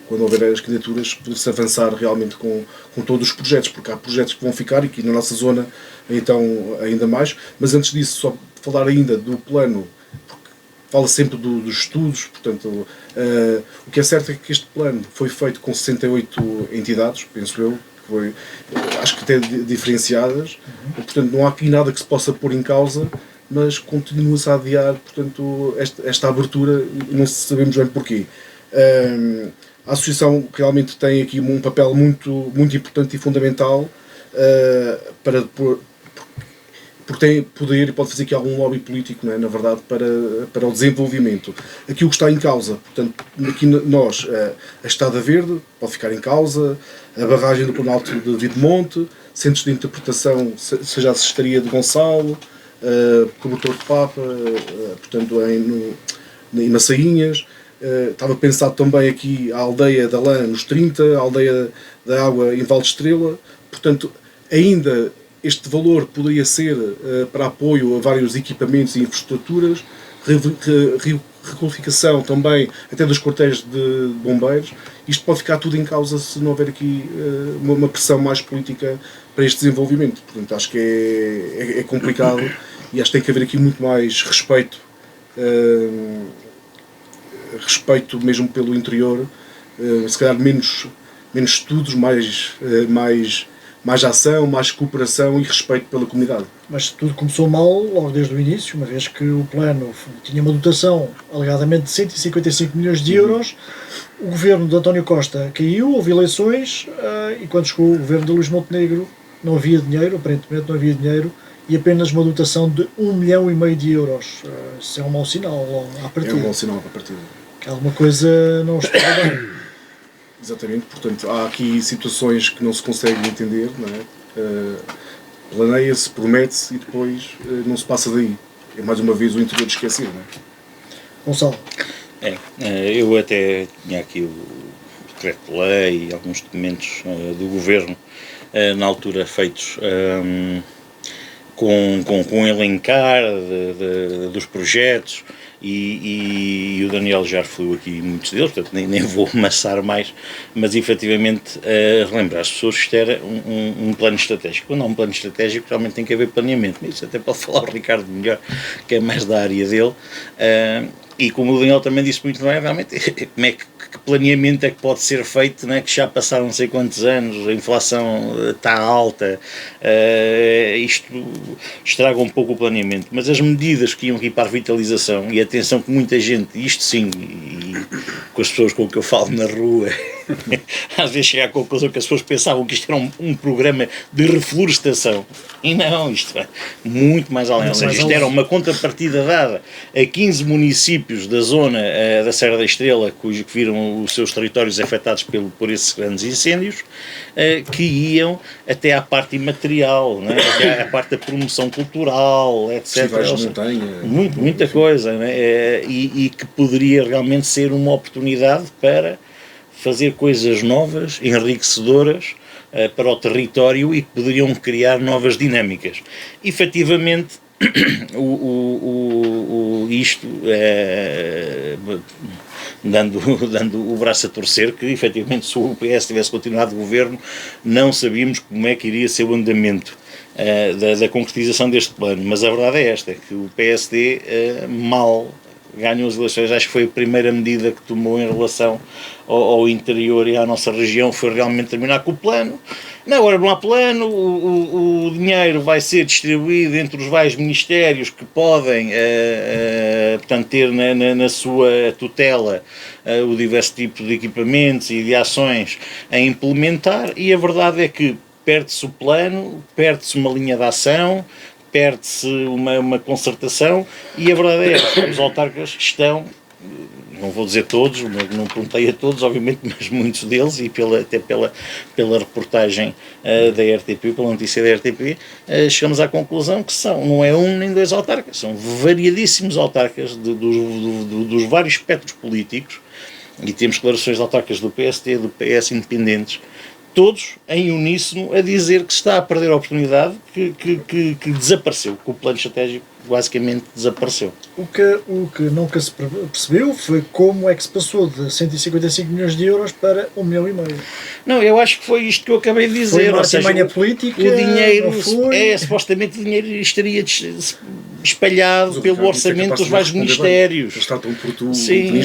quando houver as candidaturas, poder-se avançar realmente com todos os projetos, porque há projetos que vão ficar, e aqui na nossa zona então ainda mais. Mas antes disso, só falar ainda do plano, porque fala sempre dos estudos, portanto, o que é certo é que este plano foi feito com 68 entidades, penso eu, acho que até diferenciadas, portanto não há aqui nada que se possa pôr em causa, mas continua-se a adiar, portanto, esta abertura, e não sabemos bem porquê. A Associação realmente tem aqui um papel muito, muito importante e fundamental porque tem poder e pode fazer aqui algum lobby político, não é? Na verdade, para o desenvolvimento. Aqui o que está em causa, portanto, aqui nós, a Estrada Verde pode ficar em causa, a barragem do Planalto de Videmonte, centros de interpretação, seja a Cestaria de Gonçalo, Cobertor de Papa, portanto, em Massainhas. Estava pensado também aqui a aldeia da Lã nos 30, a aldeia da Água em Val de Estrela. Portanto, ainda este valor poderia ser para apoio a vários equipamentos e infraestruturas, requalificação também até dos quartéis de bombeiros. Isto pode ficar tudo em causa se não houver aqui uma pressão mais política para este desenvolvimento. Portanto, acho que é complicado e acho que tem que haver aqui muito mais respeito, respeito mesmo pelo interior, se calhar menos estudos, mais ação, mais cooperação e respeito pela comunidade. Mas tudo começou mal logo desde o início, uma vez que o plano tinha uma dotação alegadamente de 155 milhões de euros, o governo de António Costa caiu, houve eleições e quando chegou o governo de Luís Montenegro não havia dinheiro, aparentemente não havia dinheiro, e apenas uma dotação de 1,5 milhão de euros. Isso é um mau sinal à partida. É um mau sinal à partida. Que alguma coisa não está bem. Exatamente, portanto, há aqui situações que não se conseguem entender, não é? Planeia-se, promete-se e depois não se passa daí. É mais uma vez o interior de esquecer, não é? Gonçalo. Eu até tinha aqui o decreto-lei e alguns documentos do governo, na altura feitos com um elencar dos projetos. E o Daniel já referiu aqui muitos deles, portanto nem vou amassar mais, mas efetivamente relembrar as pessoas que isto era um plano estratégico. Quando há um plano estratégico realmente tem que haver planeamento, isso até pode falar o Ricardo melhor, que é mais da área dele, e como o Daniel também disse muito bem, realmente, como é que planeamento é que pode ser feito, não é? Que já passaram não sei quantos anos, a inflação está alta, isto estraga um pouco o planeamento, mas as medidas que iam aqui para a revitalização, e atenção que muita gente, isto sim, e com as pessoas com que eu falo na rua, às vezes chega à conclusão que as pessoas pensavam que isto era um programa de reflorestação, e não, isto é muito mais além, ou seja, isto era uma contrapartida dada a 15 municípios da zona da Serra da Estrela, que viram os seus territórios afetados por esses grandes incêndios, que iam até à parte imaterial, né? Até à parte da promoção cultural, etc. Muita coisa, né? E que poderia realmente ser uma oportunidade para fazer coisas novas, enriquecedoras para o território e que poderiam criar novas dinâmicas. Efetivamente, isto, dando o braço a torcer, que efetivamente se o PS tivesse continuado o governo, não sabíamos como é que iria ser o andamento da concretização deste plano, mas a verdade é esta, que o PSD mal ganhou as eleições. Acho que foi a primeira medida que tomou em relação ao interior e à nossa região, foi realmente terminar com o plano. Agora não há plano, o dinheiro vai ser distribuído entre os vários ministérios que podem portanto, ter na sua tutela o diverso tipo de equipamentos e de ações a implementar, e a verdade é que perde-se o plano, perde-se uma linha de ação, perde-se uma concertação, e a verdade é que os autarcas estão, não vou dizer todos, não perguntei a todos, obviamente, mas muitos deles, e até pela reportagem da RTP, pela notícia da RTP, chegamos à conclusão que não é um nem dois autarcas, são variadíssimos autarcas dos vários espectros políticos, e temos declarações de autarcas do PSD, do PS, independentes, todos em uníssono a dizer que se está a perder a oportunidade, que desapareceu, que o plano estratégico basicamente desapareceu. O que nunca se percebeu foi como é que se passou de 155 milhões de euros para 1,5 milhão. Não, eu acho que foi isto que eu acabei de dizer. Foi uma artimanha política, o dinheiro, supostamente o dinheiro estaria espalhado pelo orçamento dos vários ministérios. Eles tratam por tu. Sim,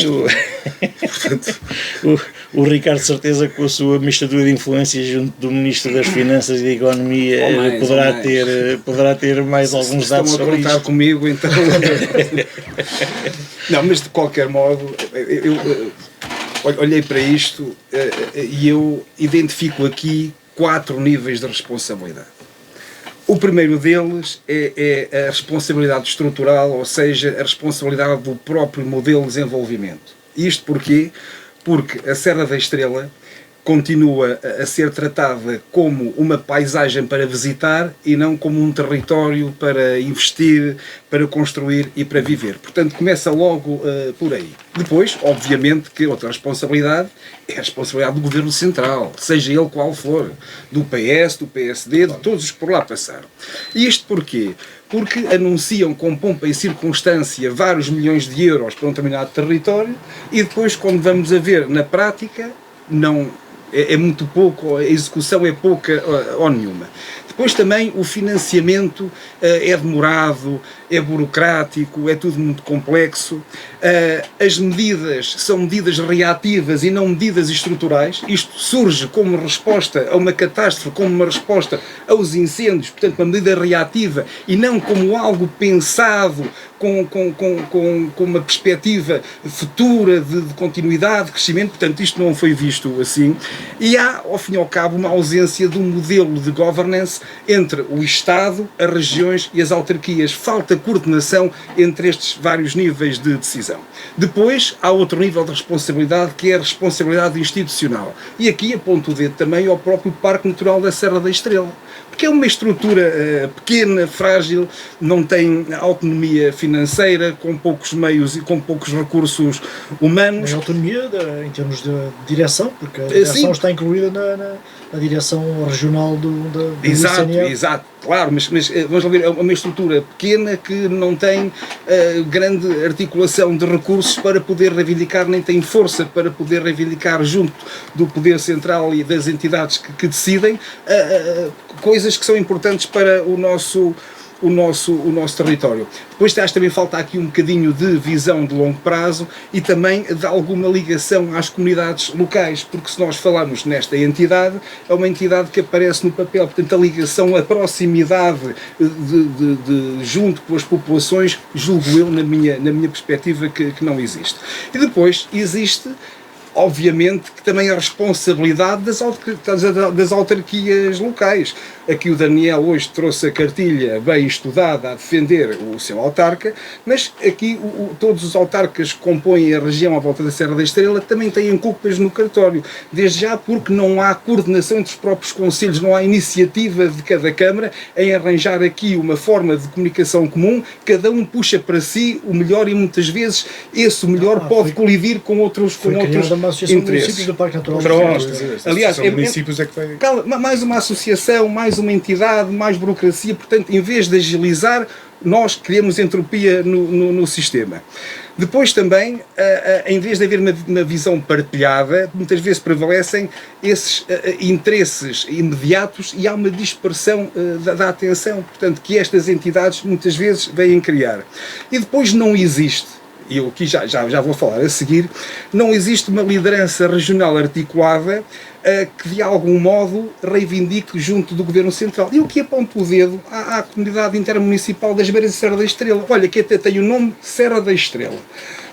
o Ricardo, certeza, com a sua mistura de influência junto do Ministro das Finanças e da Economia, poderá ter mais alguns dados sobre isto. Comigo, então. Não, mas de qualquer modo, eu olhei para isto e eu identifico aqui 4 níveis de responsabilidade. O primeiro deles é a responsabilidade estrutural, ou seja, a responsabilidade do próprio modelo de desenvolvimento. Isto porquê? Porque a Serra da Estrela continua a ser tratada como uma paisagem para visitar e não como um território para investir, para construir e para viver. Portanto, começa logo por aí. Depois, obviamente, que outra responsabilidade é a responsabilidade do Governo Central, seja ele qual for, do PS, do PSD, de todos os que por lá passaram. E isto porquê? Porque anunciam com pompa e circunstância vários milhões de euros para um determinado território e depois, quando vamos a ver na prática, não é muito pouco, a execução é pouca ou nenhuma. Depois também o financiamento é demorado, é burocrático, é tudo muito complexo. As medidas são medidas reativas e não medidas estruturais. Isto surge como resposta a uma catástrofe, como uma resposta aos incêndios, portanto uma medida reativa e não como algo pensado com uma perspectiva futura de continuidade, de crescimento. Portanto, isto não foi visto assim. E há, ao fim e ao cabo, uma ausência de um modelo de governance entre o Estado, as regiões e as autarquias. Falta coordenação entre estes vários níveis de decisão. Depois, há outro nível de responsabilidade, que é a responsabilidade institucional. E aqui aponto o dedo também ao próprio Parque Natural da Serra da Estrela, porque é uma estrutura pequena, frágil, não tem autonomia financeira, com poucos meios e com poucos recursos humanos. Tem autonomia em termos de direção, porque a direção está incluída na direção regional do Exato, claro, mas vamos lá ver, é uma estrutura pequena que não tem grande articulação de recursos para poder reivindicar, nem tem força para poder reivindicar junto do poder central e das entidades que decidem coisas que são importantes para o nosso território. Depois também falta aqui um bocadinho de visão de longo prazo e também de alguma ligação às comunidades locais, porque se nós falarmos nesta entidade, é uma entidade que aparece no papel, portanto a ligação, a proximidade de junto com as populações, julgo eu, na minha perspectiva, que não existe. E depois existe, obviamente, que também a responsabilidade das autarquias locais. Aqui o Daniel hoje trouxe a cartilha bem estudada a defender o seu autarca, mas aqui todos os autarcas que compõem a região à volta da Serra da Estrela também têm culpas no cartório, desde já porque não há coordenação entre os próprios concelhos, não há iniciativa de cada Câmara em arranjar aqui uma forma de comunicação comum, cada um puxa para si o melhor e muitas vezes esse melhor pode colidir com outros municípios do Parque Natural. Aliás, municípios é que vai... mais uma associação, mais uma entidade, mais burocracia, portanto, em vez de agilizar, nós criamos entropia no sistema. Depois também, em vez de haver uma visão partilhada, muitas vezes prevalecem esses interesses imediatos e há uma dispersão da atenção, portanto, que estas entidades muitas vezes vêm criar. E depois não existe, e eu aqui já vou falar a seguir, não existe uma liderança regional articulada que de algum modo reivindique junto do Governo Central. E eu aqui aponto o dedo à comunidade intermunicipal das Beiras de Serra da Estrela. Olha, que até tem o nome Serra da Estrela.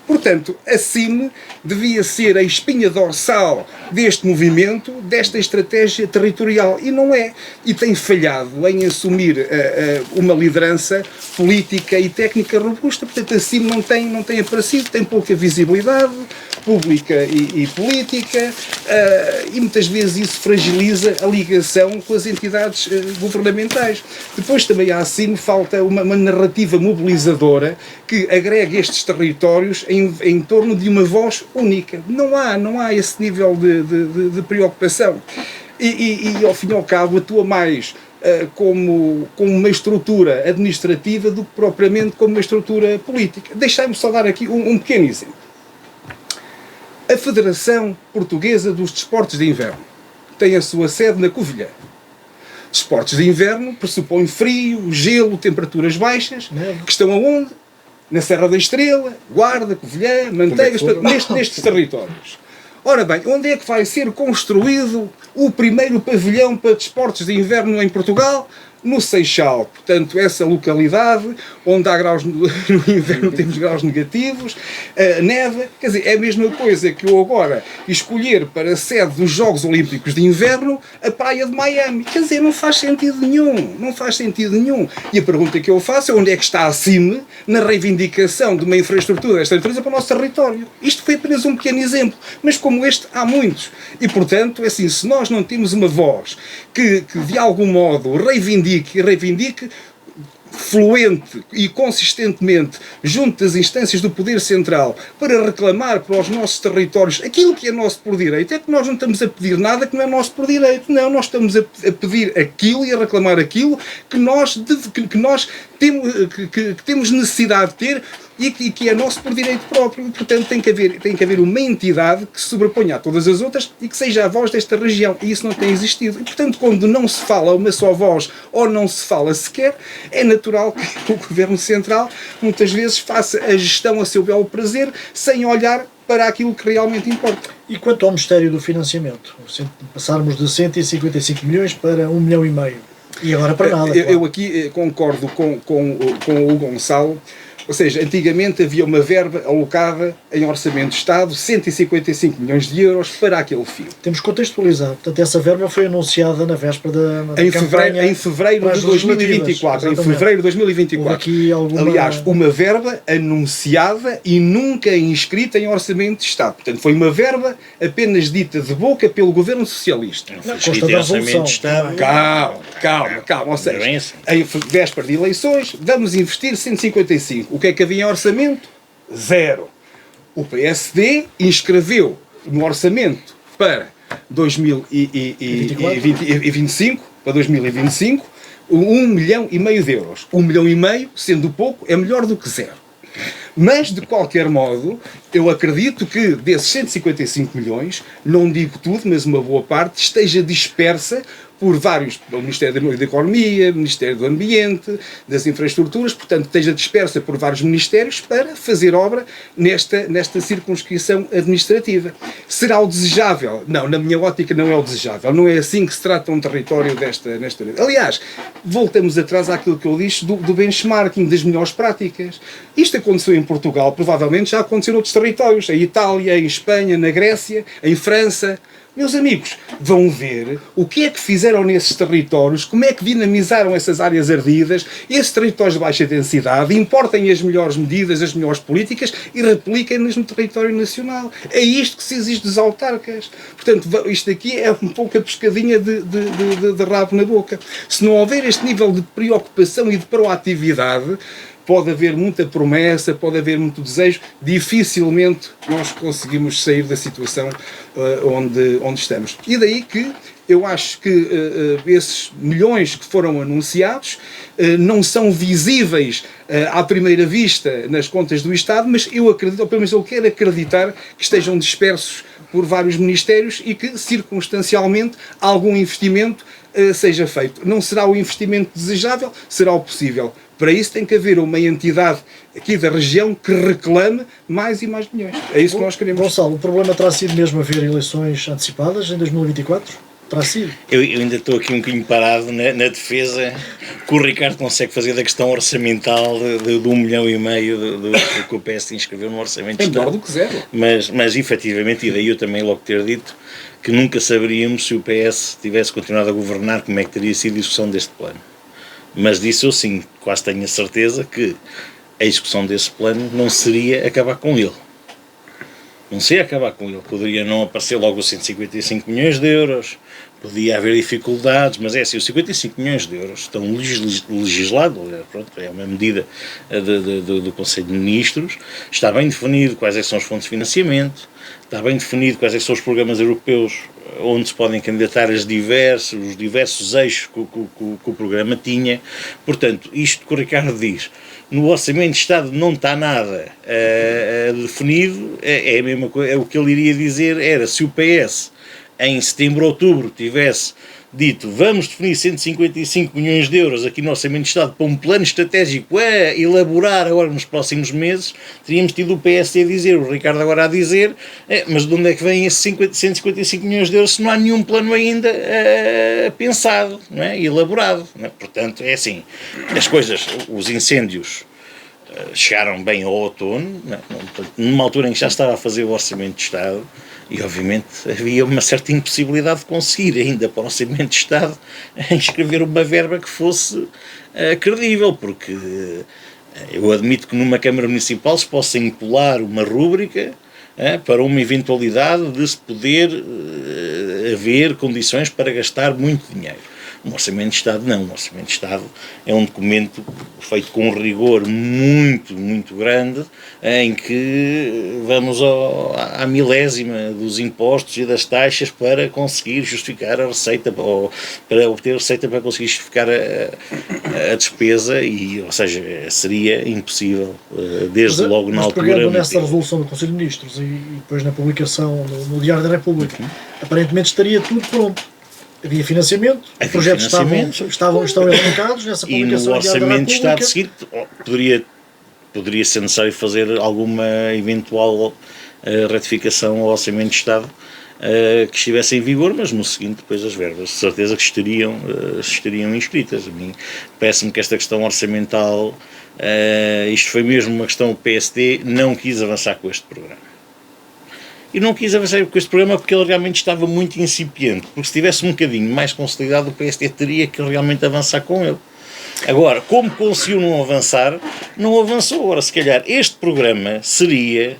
Portanto, a CIM devia ser a espinha dorsal deste movimento, desta estratégia territorial, e não é. E tem falhado em assumir uma liderança política e técnica robusta. Portanto, a CIM não tem aparecido, tem pouca visibilidade pública e política, e muitas vezes isso fragiliza a ligação com as entidades governamentais. Depois também à CIM falta uma narrativa mobilizadora que agregue estes territórios em torno de uma voz única. Não há esse nível de preocupação. E ao fim e ao cabo atua mais como uma estrutura administrativa do que propriamente como uma estrutura política. Deixai-me só dar aqui um pequeno exemplo. A Federação Portuguesa dos Desportos de Inverno tem a sua sede na Covilhã. Desportos de inverno pressupõem frio, gelo, temperaturas baixas, que estão aonde? Na Serra da Estrela, Guarda, Covilhã, Manteigas, nestes territórios. Ora bem, onde é que vai ser construído o primeiro pavilhão para desportos de inverno em Portugal? No Seixal, portanto, essa localidade onde há graus no inverno, temos graus negativos, neva, quer dizer, é a mesma coisa que eu agora escolher para a sede dos Jogos Olímpicos de Inverno a praia de Miami. Quer dizer, não faz sentido nenhum. E a pergunta que eu faço é onde é que está acima na reivindicação de uma infraestrutura desta natureza para o nosso território. Isto foi apenas um pequeno exemplo, mas como este há muitos. E, portanto, é assim, se nós não temos uma voz que de algum modo reivindique fluente e consistentemente junto das instâncias do poder central para reclamar para os nossos territórios aquilo que é nosso por direito, é que nós não estamos a pedir nada que não é nosso por direito, não, nós estamos a pedir aquilo e a reclamar aquilo que nós temos necessidade de ter e que é nosso por direito próprio. E, portanto, tem que haver uma entidade que se sobreponha a todas as outras e que seja a voz desta região. E isso não tem existido. E, portanto, quando não se fala uma só voz ou não se fala sequer, é natural que o Governo Central muitas vezes faça a gestão a seu belo prazer sem olhar para aquilo que realmente importa. E quanto ao mistério do financiamento? Passarmos de 155 milhões para 1,5 milhão. E agora para nada. Eu aqui concordo com o Gonçalo. Ou seja, antigamente havia uma verba alocada em Orçamento de Estado, 155 milhões de euros para aquele fim. Temos que contextualizar. Portanto, essa verba foi anunciada na véspera da campanha. Em fevereiro de 2024. Em fevereiro de 2024. Aqui alguma... Aliás, uma verba anunciada e nunca inscrita em Orçamento de Estado. Portanto, foi uma verba apenas dita de boca pelo Governo Socialista. Não, consta da Revolução. Calma. Ou seja, em véspera de eleições, vamos investir 155. O que é que havia em orçamento? Zero. O PSD inscreveu no orçamento para 2025, para 2025, 1,5 milhão de euros. 1,5 milhão, sendo pouco, é melhor do que zero. Mas, de qualquer modo, eu acredito que desses 155 milhões, não digo tudo, mas uma boa parte, esteja dispersa por vários, pelo Ministério da Economia, Ministério do Ambiente, das Infraestruturas, portanto, esteja dispersa por vários ministérios para fazer obra nesta circunscrição administrativa. Será o desejável? Não, na minha ótica não é o desejável. Não é assim que se trata um território nesta. Aliás, voltamos atrás àquilo que eu disse do benchmarking, das melhores práticas. Isto aconteceu em Portugal, provavelmente já aconteceu noutros territórios, em Itália, em Espanha, na Grécia, em França. Meus amigos, vão ver o que é que fizeram nesses territórios, como é que dinamizaram essas áreas ardidas, esses territórios de baixa densidade, importem as melhores medidas, as melhores políticas e repliquem-nas no território nacional. É isto que se exige dos autarcas. Portanto, isto aqui é um pouco a pescadinha de rabo na boca. Se não houver este nível de preocupação e de proatividade, pode haver muita promessa, pode haver muito desejo, dificilmente nós conseguimos sair da situação onde estamos. E daí que Eu acho que esses milhões que foram anunciados não são visíveis à primeira vista nas contas do Estado, mas eu acredito, ou pelo menos eu quero acreditar, que estejam dispersos por vários ministérios e que, circunstancialmente, algum investimento seja feito. Não será o investimento desejável, será o possível. Para isso tem que haver uma entidade aqui da região que reclame mais e mais milhões. É isso que nós queremos. Gonçalo, o problema terá sido mesmo haver eleições antecipadas em 2024? Terá sido? Eu ainda estou aqui um bocadinho parado na defesa que o Ricardo consegue fazer da questão orçamental de 1,5 milhão do que o PS inscreveu no Orçamento de Melhor Estado. do que zero. Mas efetivamente, e daí eu também logo ter dito que nunca saberíamos se o PS tivesse continuado a governar como é que teria sido a execução deste plano. Mas disso eu sim, quase tenho a certeza que a execução desse plano não seria acabar com ele. Não seria acabar com ele. Poderia não aparecer logo os 155 milhões de euros, podia haver dificuldades, mas é assim, os 55 milhões de euros estão legislados, pronto, é uma medida do Conselho de Ministros, está bem definido quais é que são os fontes de financiamento, está bem definido quais é que são os programas europeus onde se podem candidatar os diversos eixos que o programa tinha. Portanto, isto que o Ricardo diz, no Orçamento de Estado não está nada definido, é a mesma coisa, o que ele iria dizer era, se o PS em setembro ou outubro tivesse dito vamos definir 155 milhões de euros aqui no Orçamento de Estado para um plano estratégico a elaborar agora nos próximos meses, teríamos tido o PSD a dizer, o Ricardo agora a dizer, mas de onde é que vêm esses 155 milhões de euros se não há nenhum plano ainda pensado, não é? Elaborado, não é? Portanto, é assim, as coisas, os incêndios chegaram bem ao outono, não é? Numa altura em que já estava a fazer o Orçamento de Estado, e obviamente havia uma certa impossibilidade de conseguir ainda para o Orçamento de Estado inscrever uma verba que fosse credível, porque eu admito que numa Câmara Municipal se possa impular uma rúbrica para uma eventualidade de se poder haver condições para gastar muito dinheiro. Um Orçamento de Estado não. Um Orçamento de Estado é um documento feito com um rigor muito, muito grande, em que vamos à milésima dos impostos e das taxas para conseguir justificar a receita, ou para obter receita para conseguir justificar a despesa, ou seja, seria impossível, desde logo na altura. Mas pegando nessa resolução do Conselho de Ministros e depois na publicação no Diário da República, aparentemente estaria tudo pronto. Havia financiamento, os projetos estão elencados nessa publicação. E no Orçamento de Estado seguinte poderia ser necessário fazer alguma eventual retificação ao Orçamento de Estado que estivesse em vigor, mas no seguinte depois as verbas, de certeza que estariam inscritas. A mim parece-me que esta questão orçamental, isto foi mesmo uma questão, o PSD não quis avançar com este programa. E não quis avançar com este programa porque ele realmente estava muito incipiente, porque se tivesse um bocadinho mais consolidado, o PSD teria que realmente avançar com ele. Agora, como conseguiu não avançar, não avançou. Ora, se calhar este programa seria,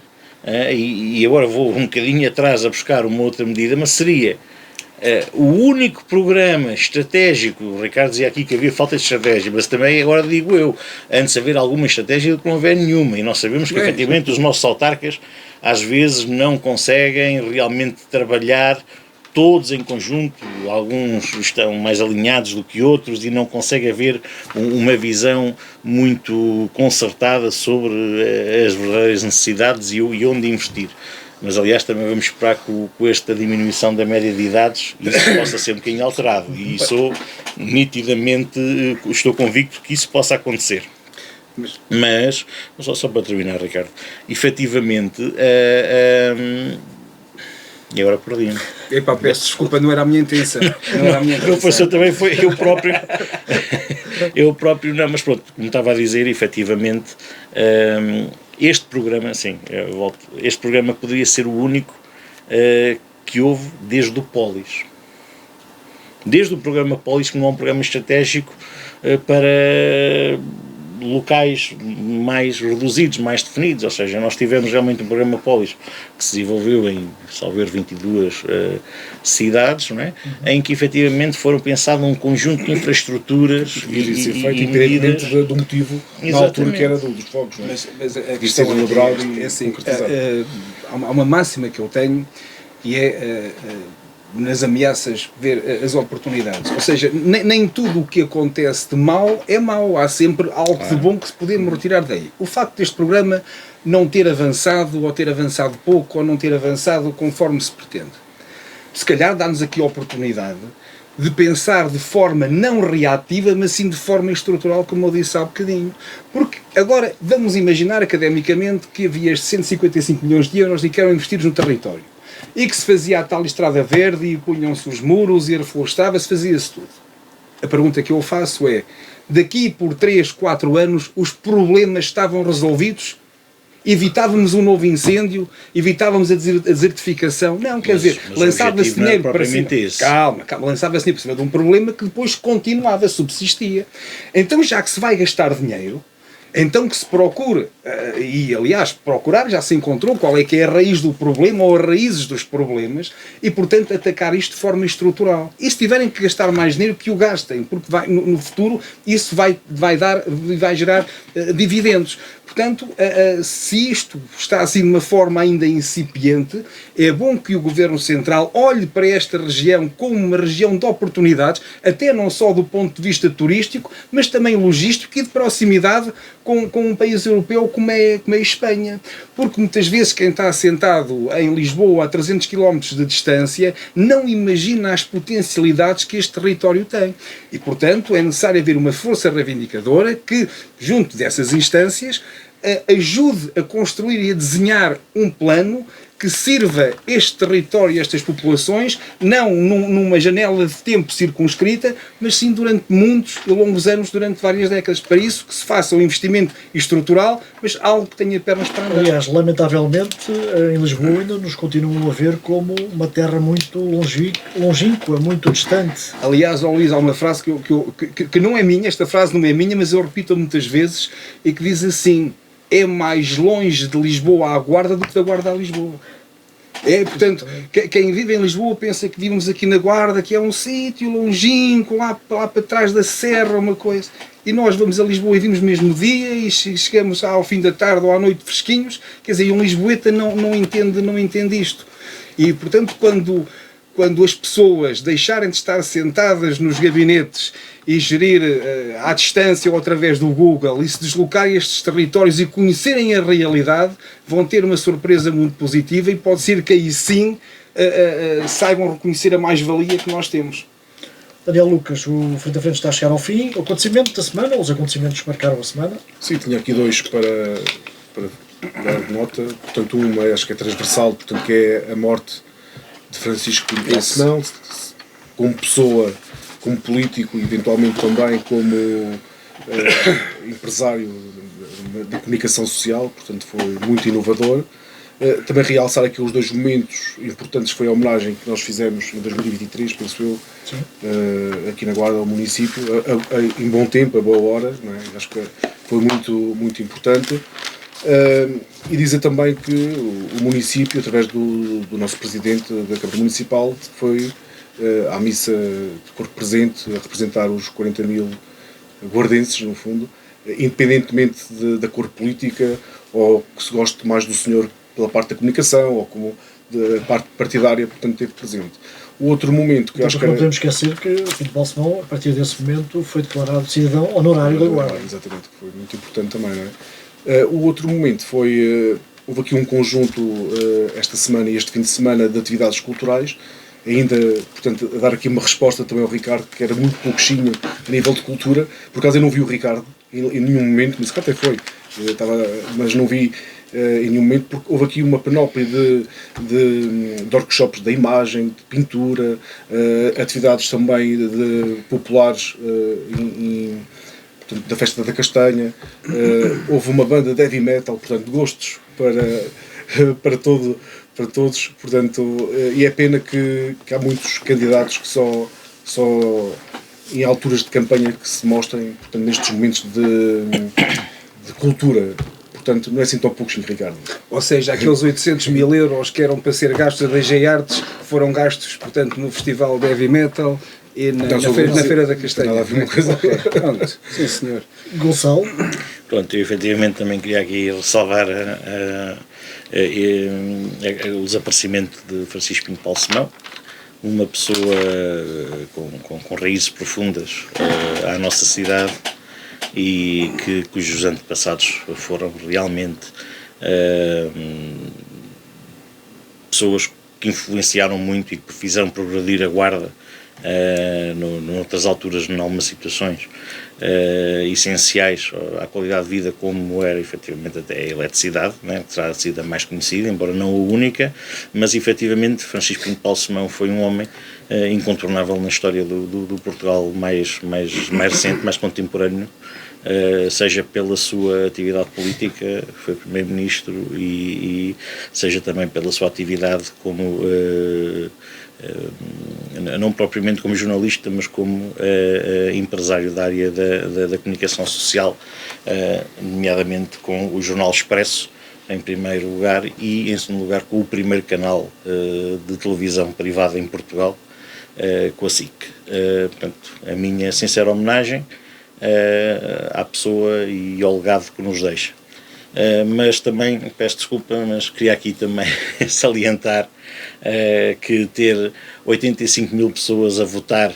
e agora vou um bocadinho atrás a buscar uma outra medida, mas seria o único programa estratégico. O Ricardo dizia aqui que havia falta de estratégia, mas também agora digo eu, antes de haver alguma estratégia do que não haver nenhuma, e nós sabemos que efetivamente os nossos autarcas às vezes não conseguem realmente trabalhar todos em conjunto, alguns estão mais alinhados do que outros e não consegue haver uma visão muito concertada sobre as verdadeiras necessidades e onde investir. Mas aliás também vamos esperar que com esta diminuição da média de idades isso possa ser um bocadinho alterado, e estou convicto que isso possa acontecer. Mas só para terminar, Ricardo, efetivamente, e agora perdi-me. Epá, peço desculpa, não era a minha intenção. Não foi só, também foi eu próprio, não, mas pronto, como estava a dizer, efetivamente, este programa, sim, este programa poderia ser o único que houve desde o Polis. Desde o programa Polis, que não é um programa estratégico para locais mais reduzidos, mais definidos, ou seja, nós tivemos realmente um programa Polis que se desenvolveu em, salvo 22 cidades, não é? Em que efetivamente foram pensados um conjunto de infraestruturas e medidas do motivo na altura que era dos fogos, não é? Mas a questão é assim, há uma máxima que eu tenho, e é nas ameaças, ver as oportunidades. Ou seja, nem tudo o que acontece de mal é mau. Há sempre algo de bom que se podemos retirar daí. O facto deste programa não ter avançado, ou ter avançado pouco, ou não ter avançado conforme se pretende, se calhar dá-nos aqui a oportunidade de pensar de forma não reativa, mas sim de forma estrutural, como eu disse há bocadinho. Porque agora vamos imaginar academicamente que havia estes 155 milhões de euros e que eram investidos no território. E que se fazia a tal estrada verde e punham-se os muros e reflorestava-se, fazia-se tudo. A pergunta que eu faço é, daqui por 3, 4 anos os problemas estavam resolvidos? Evitávamos um novo incêndio, evitávamos a desertificação. Não, quer dizer, lançava-se dinheiro para cima. Calma, lançava-se dinheiro para cima de um problema que depois continuava, subsistia. Então, já que se vai gastar dinheiro, então que se procura, e aliás, procurar já se encontrou qual é que é a raiz do problema ou as raízes dos problemas e, portanto, atacar isto de forma estrutural. E se tiverem que gastar mais dinheiro, que o gastem, porque no futuro isso vai gerar dividendos. Portanto, se isto está assim de uma forma ainda incipiente, é bom que o Governo Central olhe para esta região como uma região de oportunidades, até não só do ponto de vista turístico, mas também logístico e de proximidade com um país europeu como é a Espanha. Porque muitas vezes quem está assentado em Lisboa a 300 km de distância não imagina as potencialidades que este território tem. E, portanto, é necessário haver uma força reivindicadora que, junto dessas instâncias, ajude a construir e a desenhar um plano que sirva este território e estas populações, não numa janela de tempo circunscrita, mas sim durante muitos e longos anos, durante várias décadas. Para isso que se faça um investimento estrutural, mas algo que tenha pernas para andar. Aliás, lamentavelmente, em Lisboa ainda nos continuam a ver como uma terra muito longínqua, muito distante. Aliás, Luís, há uma frase que não é minha, esta frase não é minha, mas eu repito muitas vezes, e que diz assim: é mais longe de Lisboa à Guarda do que da Guarda a Lisboa. Portanto, quem vive em Lisboa pensa que vivemos aqui na Guarda, que é um sítio longínquo, lá para trás da serra, uma coisa. E nós vamos a Lisboa e vimos mesmo no dia e chegamos ao fim da tarde ou à noite fresquinhos. Quer dizer, um lisboeta não entende isto. E, portanto, quando as pessoas deixarem de estar sentadas nos gabinetes e gerir à distância ou através do Google e se deslocarem a estes territórios e conhecerem a realidade, vão ter uma surpresa muito positiva e pode ser que aí sim saibam reconhecer a mais-valia que nós temos. Daniel Lucas, o Frente a Frente está a chegar ao fim. O acontecimento da semana, os acontecimentos que marcaram a semana? Sim, tinha aqui dois para dar nota. Portanto, uma acho que é transversal, portanto, que é a morte de Francisco Pinto Balsemão, como pessoa, como político e eventualmente também como empresário da comunicação social, portanto foi muito inovador. Também realçar aqui os dois momentos importantes, foi a homenagem que nós fizemos em 2023, penso eu, aqui na Guarda ao município, em bom tempo, a boa hora, não é? Acho que foi muito importante. E dizer também que o município, através do nosso presidente da Câmara Municipal, foi à missa de corpo presente a representar os 40 mil guardenses, no fundo, independentemente da cor política ou que se goste mais do senhor pela parte da comunicação ou como da parte partidária, portanto, teve presente. O outro momento que eu acho que não podemos esquecer que o Pinto Balsemão, a partir desse momento, foi declarado cidadão honorário da Guarda. Exatamente, que foi muito importante também, não é? O outro momento foi, houve aqui um conjunto, esta semana e este fim de semana, de atividades culturais, ainda, portanto, a dar aqui uma resposta também ao Ricardo, que era muito pouquinho a nível de cultura. Por acaso eu não vi o Ricardo em nenhum momento, mas até foi, mas não vi em nenhum momento, porque houve aqui uma panóplia de workshops da imagem, de pintura, atividades também de populares, portanto, da Festa da Castanha, houve uma banda de heavy metal, portanto, gostos para todos, portanto, e é pena que há muitos candidatos que só em alturas de campanha que se mostrem, portanto, nestes momentos de cultura. Portanto, não é assim tão pouco, Ricardo. Ou seja, aqueles 800 mil euros que eram para ser gastos da DG Artes foram gastos, portanto, no Festival de Heavy Metal e na Feira da Castanha. Nada a ver uma coisa. Pronto, sim senhor. Gonçalo? Pronto, eu efetivamente também queria aqui salvar o desaparecimento de Francisco Pinto Balsemão, uma pessoa com raízes profundas à nossa cidade e cujos antepassados foram realmente pessoas que influenciaram muito e que fizeram progredir a Guarda noutras alturas, em algumas situações essenciais à qualidade de vida, como era efetivamente até a eletricidade, né, que terá sido a mais conhecida, embora não a única, mas efetivamente Francisco Pinto Paulo Simão foi um homem incontornável na história do Portugal mais recente, mais contemporâneo, seja pela sua atividade política, foi primeiro-ministro, e seja também pela sua atividade como não propriamente como jornalista, mas como empresário da área da comunicação social, nomeadamente com o Jornal Expresso em primeiro lugar, e em segundo lugar com o primeiro canal de televisão privada em Portugal, com a SIC. Portanto, a minha sincera homenagem à pessoa e ao legado que nos deixa. Mas também, peço desculpa, mas queria aqui também salientar que ter 85 mil pessoas a votar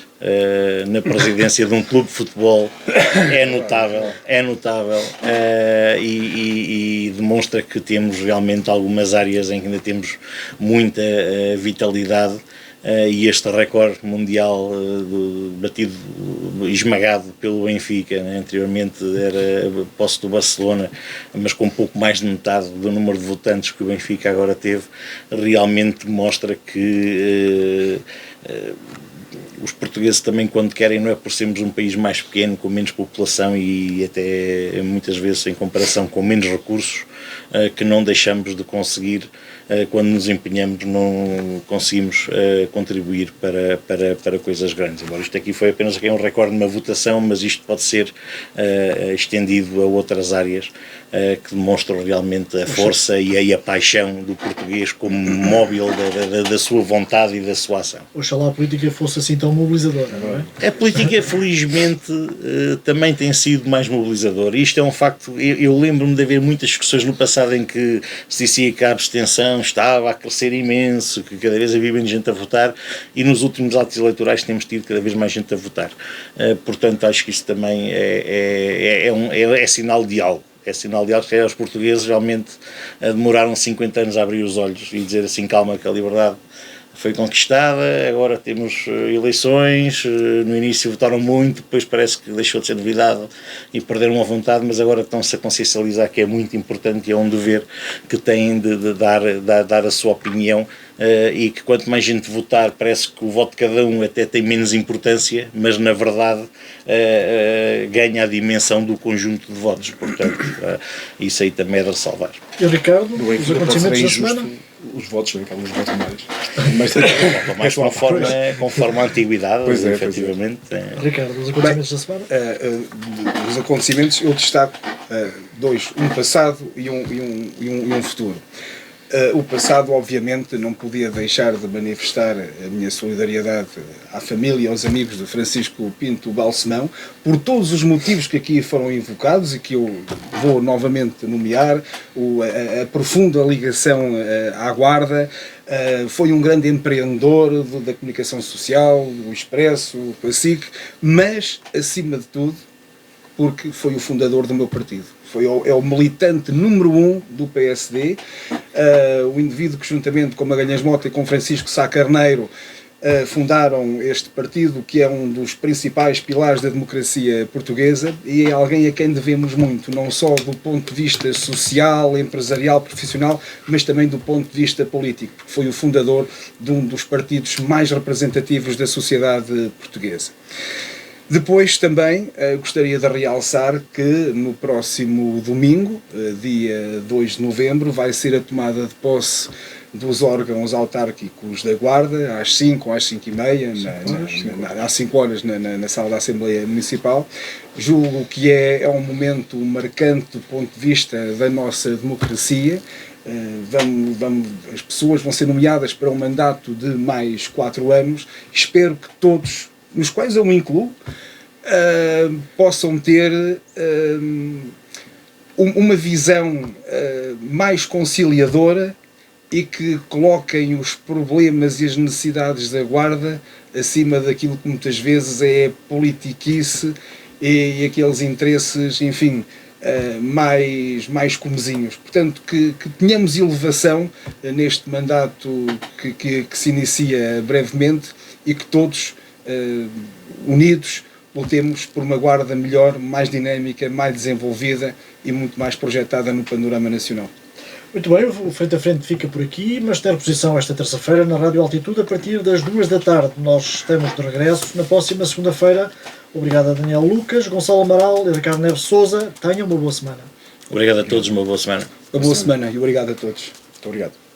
na presidência de um clube de futebol é notável, e demonstra que temos realmente algumas áreas em que ainda temos muita vitalidade. E este recorde mundial batido, esmagado pelo Benfica, né? Anteriormente era posse do Barcelona, mas com um pouco mais de metade do número de votantes que o Benfica agora teve, realmente mostra que os portugueses também, quando querem, não é por sermos um país mais pequeno, com menos população e até muitas vezes em comparação com menos recursos, que não deixamos de conseguir, quando nos empenhamos, não conseguimos contribuir para coisas grandes. Embora isto aqui foi apenas um recorde numa votação, mas isto pode ser estendido a outras áreas que demonstram realmente a força e a paixão do português como móvel da sua vontade e da sua ação. Oxalá a política fosse assim tão mobilizadora, não é? A política, felizmente, também tem sido mais mobilizadora. Isto é um facto. Eu lembro-me de haver muitas discussões no passado em que se dizia que a abstenção estava a crescer imenso, que cada vez havia menos gente a votar, e nos últimos atos eleitorais temos tido cada vez mais gente a votar. Portanto, acho que isso também é sinal de algo. É sinal de algo que os portugueses realmente demoraram 50 anos a abrir os olhos e dizer assim: calma, que a liberdade foi conquistada, agora temos eleições, no início votaram muito, depois parece que deixou de ser novidade e perderam a vontade, mas agora estão-se a consciencializar que é muito importante e é um dever que têm de dar a sua opinião, e que quanto mais gente votar, parece que o voto de cada um até tem menos importância, mas na verdade ganha a dimensão do conjunto de votos. Portanto, isso aí também é de ressalvar. E Ricardo, os acontecimentos da semana? Os votos, não é? Que alguns votam mais. Mas conforme a antiguidade, pois é, efetivamente. Ricardo, os acontecimentos da semana? Dos acontecimentos eu destaco dois, um passado e um futuro. O passado, obviamente, não podia deixar de manifestar a minha solidariedade à família e aos amigos de Francisco Pinto Balsemão, por todos os motivos que aqui foram invocados e que eu vou novamente nomear: a profunda ligação à Guarda, foi um grande empreendedor da comunicação social, do Expresso, do SIC, mas, acima de tudo, porque foi o fundador do meu partido. É o militante número 1 do PSD, o indivíduo que, juntamente com Magalhães Mota e com Francisco Sá Carneiro, fundaram este partido, que é um dos principais pilares da democracia portuguesa, e é alguém a quem devemos muito, não só do ponto de vista social, empresarial, profissional, mas também do ponto de vista político, porque foi o fundador de um dos partidos mais representativos da sociedade portuguesa. Depois também gostaria de realçar que no próximo domingo, dia 2 de novembro, vai ser a tomada de posse dos órgãos autárquicos da Guarda, às 5 ou às 5h30, às 5 horas na sala da Assembleia Municipal. Julgo que é um momento marcante do ponto de vista da nossa democracia. As pessoas vão ser nomeadas para um mandato de mais 4 anos. Espero que todos, nos quais eu me incluo, possam ter uma visão mais conciliadora e que coloquem os problemas e as necessidades da Guarda acima daquilo que muitas vezes é politiquice e aqueles interesses, enfim, mais comezinhos. Portanto, que tenhamos elevação neste mandato que se inicia brevemente e que todos, unidos, lutemos por uma Guarda melhor, mais dinâmica, mais desenvolvida e muito mais projetada no panorama nacional. Muito bem, o Frente a Frente fica por aqui, mas tem reposição esta terça-feira na Rádio Altitude a partir das 2 da tarde. Nós estamos de regresso na próxima segunda-feira. Obrigado a Daniel Lucas, Gonçalo Amaral e Ricardo Neves Sousa. Tenham uma boa semana. Obrigado a todos, uma boa semana. Uma boa semana e obrigado a todos. Muito obrigado.